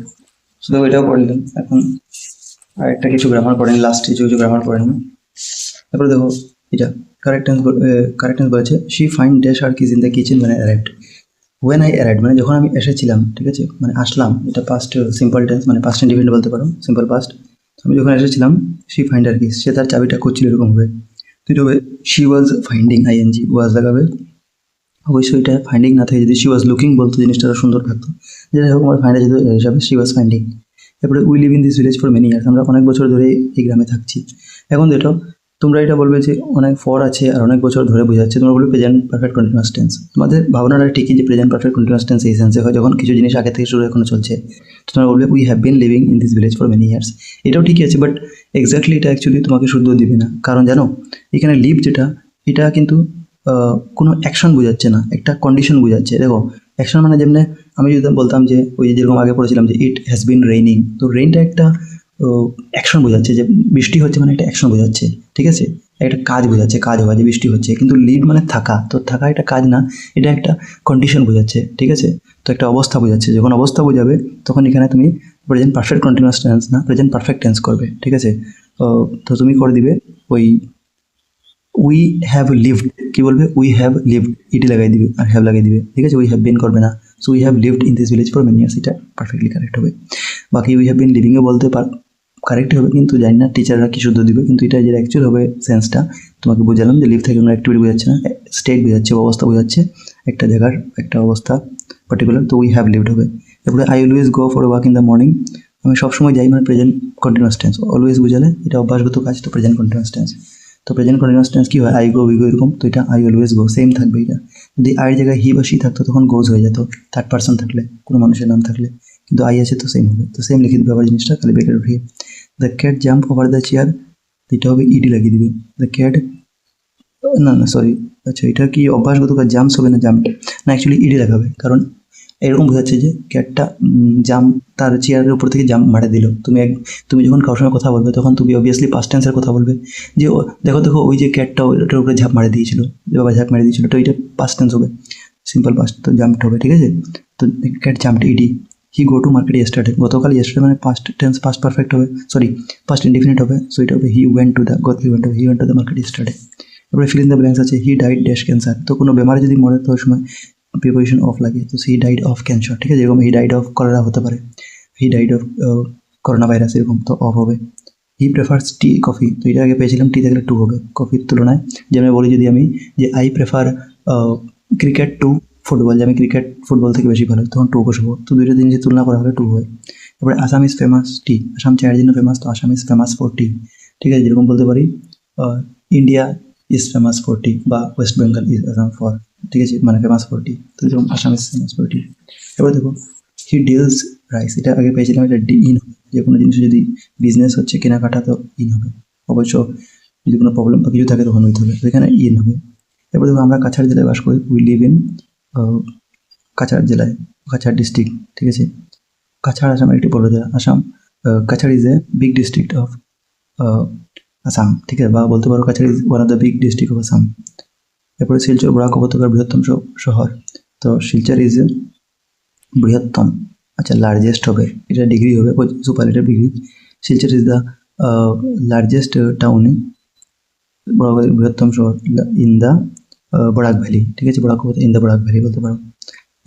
সো দেখো এটাও করে নিলাম। এখন আর একটা কিছু গ্রামার পড়েনি, লাস্ট কিছু কিছু গ্রামার পড়ে নিলাম। তারপরে দেখো এটা কারেক্ট টেন্স বলেছে, she find dash her keys in the kitchen মানে অ্যারাইভড, ওয়েন আই অ্যারাইভড মানে যখন আমি এসেছিলাম, ঠিক আছে, মানে আসলাম, এটা পাস্ট সিম্পল টেন্স মানে পাস্ট ইন্ডিপেন্ডেন্ট বলতে পারো, সিম্পল পাস্ট। আমি যখন এসেছিলাম, শি ফাইন্ড আর কিজ, সে তার চাবিটা খুঁজছিল, এরকম হবে। তো এটা হবে she was finding, ING was লাগাবে। অবশ্যই এটা ফাইন্ডিং না থাকে, যদি শি ওয়াজ লুকিং বলতো জিনিসটা আরো সুন্দর থাকতো, যেটা হোক আমার ফাইন্ড যেহেতু হিসাবে শি ওয়াজ ফাইন্ডিং। তারপরে we live in this village for many years, আমরা অনেক বছর ধরে এই গ্রামে থাকছি। এখন যেটা তোমরা এটা বলবে যে অনেক ফর আছে আর অনেক বছর ধরে বোঝাচ্ছে, তোমরা বলবে প্রেজেন্ট পারফেক্ট কন্টিনিউয়াস টেন্স। তোমাদের ভাবনাটা ঠিকই যে প্রেজেন্ট পারফেক্ট কন্টিনিউয়াস টেন্স এই সেন্সে হয় যখন কিছু জিনিস আগে থেকে শুরু এখনো চলছে, তো তোমরা বলবে we have been living in this village for many years. এটাও ঠিকই আছে, বাট এক্স্যাক্টলি এটা অ্যাকচুয়ালি তোমাকে শুদ্ধ দিবে না, কারণ জানো এখানে লিভ যেটা, এটা কিন্তু কোনো অ্যাকশন বোঝাচ্ছে না, একটা কন্ডিশন বোঝাচ্ছে। দেখো অ্যাকশন মানে যেমনি আমি যদি বলতাম যে ওই যেরকম আগে পড়েছিলাম যে ইট হ্যাজ বিন রেইনিং, তো রেইনটা একটা অ্যাকশন বোঝাচ্ছে, যে বৃষ্টি হচ্ছে মানে একটা অ্যাকশন বোঝাচ্ছে, ঠিক আছে, একটা কাজ বোঝাচ্ছে, কাজ হওয়া যে বৃষ্টি হচ্ছে। কিন্তু লিভ মানে থাকা, তো থাকা একটা কাজ না, এটা একটা কন্ডিশন বোঝাচ্ছে, ঠিক আছে, তো একটা অবস্থা বোঝাচ্ছে। যখন অবস্থা বোঝাবে তখন এখানে তুমি প্রেজেন্ট পারফেক্ট কন্টিনিউয়াস টেন্স না প্রেজেন্ট পারফেক্ট টেন্স করবে, ঠিক আছে। তো তুমি করে দিবে ওই উই হ্যাভ লিভড, কি বলবে উই হ্যাভ লিভড, ইটি লাগাই দিবে আর হ্যাভ লাগাই দিবে, ঠিক আছে, উই হ্যাভ বিন করবে না। So we have lived in this village for many years, এটা পারফেক্টলি কারেক্ট হবে। বাকি উই হ্যাভ বিন লিভিংও বলতে কারেক্ট হবে, কিন্তু জানি না টিচাররা কি শুদ্ধ দিবে, কিন্তু এটা যেটা অ্যাকচুয়াল হবে সেন্সটা তোমাকে বোঝালাম যে লিভ থেকে কোনো অ্যাক্টিভিটি বোঝাচ্ছে না, স্টেট বোঝাচ্ছে, অবস্থা বোঝাচ্ছে, একটা জায়গার একটা অবস্থা পার্টিকুলার, তো উই হ্যাভ লিভড হবে। তারপরে I always go for walk in the morning, আমি সবসময় যাই মানে প্রেজেন্ট কন্টিনিউয়াস টেন্স, অলওয়েজ বোঝালে এটা অভ্যাসগত কাজ, তো প্রেজেন্ট কন্টিনিউয়াস টেন্স। তো প্রেজেন্ট কন্টিনিউয়াস টেন্স কি হয়, আই গো উই গো এরকম, তো এটা আই অলওয়েজ গো সেম থাকবে। এটা যদি আই জায়গায় হি বা শি থাকতো তখন গোজ হয়ে যেত, থার্ড পার্সন থাকলে, কোনো মানুষের নাম থাকলে, কিন্তু আই আছে তো সেম হবে, তো সেম লিখে দিবে আবার জিনিসটা, খালি ব্রেকেট উঠিয়ে। The cat jump over the chair, এটা হবে ইডি লাগিয়ে দিবে, দ্য ক্যাট, না না সরি, আচ্ছা এটা কি অভ্যাসগত কাজ, জাম্পস হবে না জাম্প, না অ্যাকচুয়ালি ইডি লাগাবে, কারণ এরকম বোঝাচ্ছে যে ক্যাটটা জাম্প তার চেয়ারের উপর থেকে জাম্প মারে দিল। তুমি যখন কারোর সঙ্গে কথা বলবে তখন তুমি অবভিয়াসলি পাস্ট টেন্সের কথা বলবে, যে দেখো দেখো ওই যে ক্যাটটা ওটার উপরে ঝাঁপ মারে দিয়েছিল, যে বাবা ঝাঁপ মারে দিয়েছিল, তো এটা পাস্ট টেন্স হবে, সিম্পল পাস্ট, তো জাম্পড হবে, ঠিক আছে। তো cat jumped ED. He go to market yesterday, গতকাল ইয়েস্টারডে মানে পাস্ট টেন্স পাস্ট পারফেক্ট হবে, সরি পাস্ট ইনডিফিনিট হবে, সো এটা হবে he went to the market yesterday. তারপরে ফিল ইন দ্য ব্ল্যাঙ্কস আছে, হি ডাইড ড্যাশ ক্যান্সার, তো কোনো বেমারে যদি মরে তো ওই সময় প্রিপোজিশন অফ লাগে, তো হি ডাইড অফ ক্যান্সার, ঠিক আছে, যেরকম হি ডাইড অফ কলেরা হতে পারে, he died of corona virus এরকম, তো অফ হবে। হি প্রেফার্স টি কফি, তো এটা আগে পেয়েছিলাম টি থাকলে টু হবে কফির তুলনায়। যেমন বলি যদি আমি যে I prefer cricket two football, যে আমি ক্রিকেট ফুটবল থেকে বেশি ভালো, তখন টু বসবো, তো দুইটা জিনিসের তুলনা করা হলে টু হয়। তারপরে আসাম ইজ ফেমাস টি, আসাম চায়ের জন্য ফেমাস, তো আসাম ইজ ফেমাস ফর টি, ঠিক আছে, যেরকম বলতে পারি ইন্ডিয়া ইজ ফেমাস ফর টি, বা West Bengal is Assam for, ঠিক আছে, মানে ফেমাস ফর টি, তো যেরকম আসাম ইজ ফেমাস ফর টি। এবার দেখো হি ডিলস রাইস, এটা আগে পেয়েছিলাম, এটা ডি ইন হবে, যে কোনো জিনিস যদি বিজনেস হচ্ছে কেনাকাটা তো ইন হবে, অবশ্য যদি কোনো প্রবলেম বা কিছু থাকে তখন হইতে হবে, তো এখানে ইন হবে। এবার দেখো আমরা কাছাড় জেলায় বাস করি, উই লিভ ইন কাছাড় জেলায়, কাছাড় ডিস্ট্রিক্ট, ঠিক আছে, কাছাড় আসামের একটি বড় জেলা, Assam Cachar is a big district of Assam, ঠিক আছে, বা বলতে পারো Cachar is one of the big district of Assam. এরপরে শিলচর বরাক উপত্যকার বৃহত্তম শহর, তো শিলচর ইজ বৃহত্তম, আচ্ছা লার্জেস্ট হবে, এটা ডিগ্রি হবে, superlative degree. Silchar is the largest town বৃহত্তম শহর ইন দ্য বরাক ভ্যালি, ঠিক আছে, Barak in the Barak valley বলতে পারো।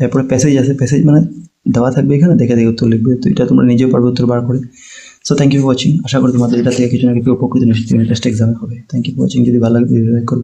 এরপরে প্যাসেজ আছে, প্যাসেজ মানে দেওয়া থাকবে এখানে, দেখে দেখে উত্তর লিখবে, তো এটা তোমরা নিজেও পারবে উত্তর বার করে। So thank you for watching, আশা করি তোমাদের এটা থেকে কিছু না কিছু উপকৃত নিশ্চয়ই টেস্ট এক্সামে হবে। থ্যাংক ইউ ফর ওয়াচিং, যদি ভালো লাগে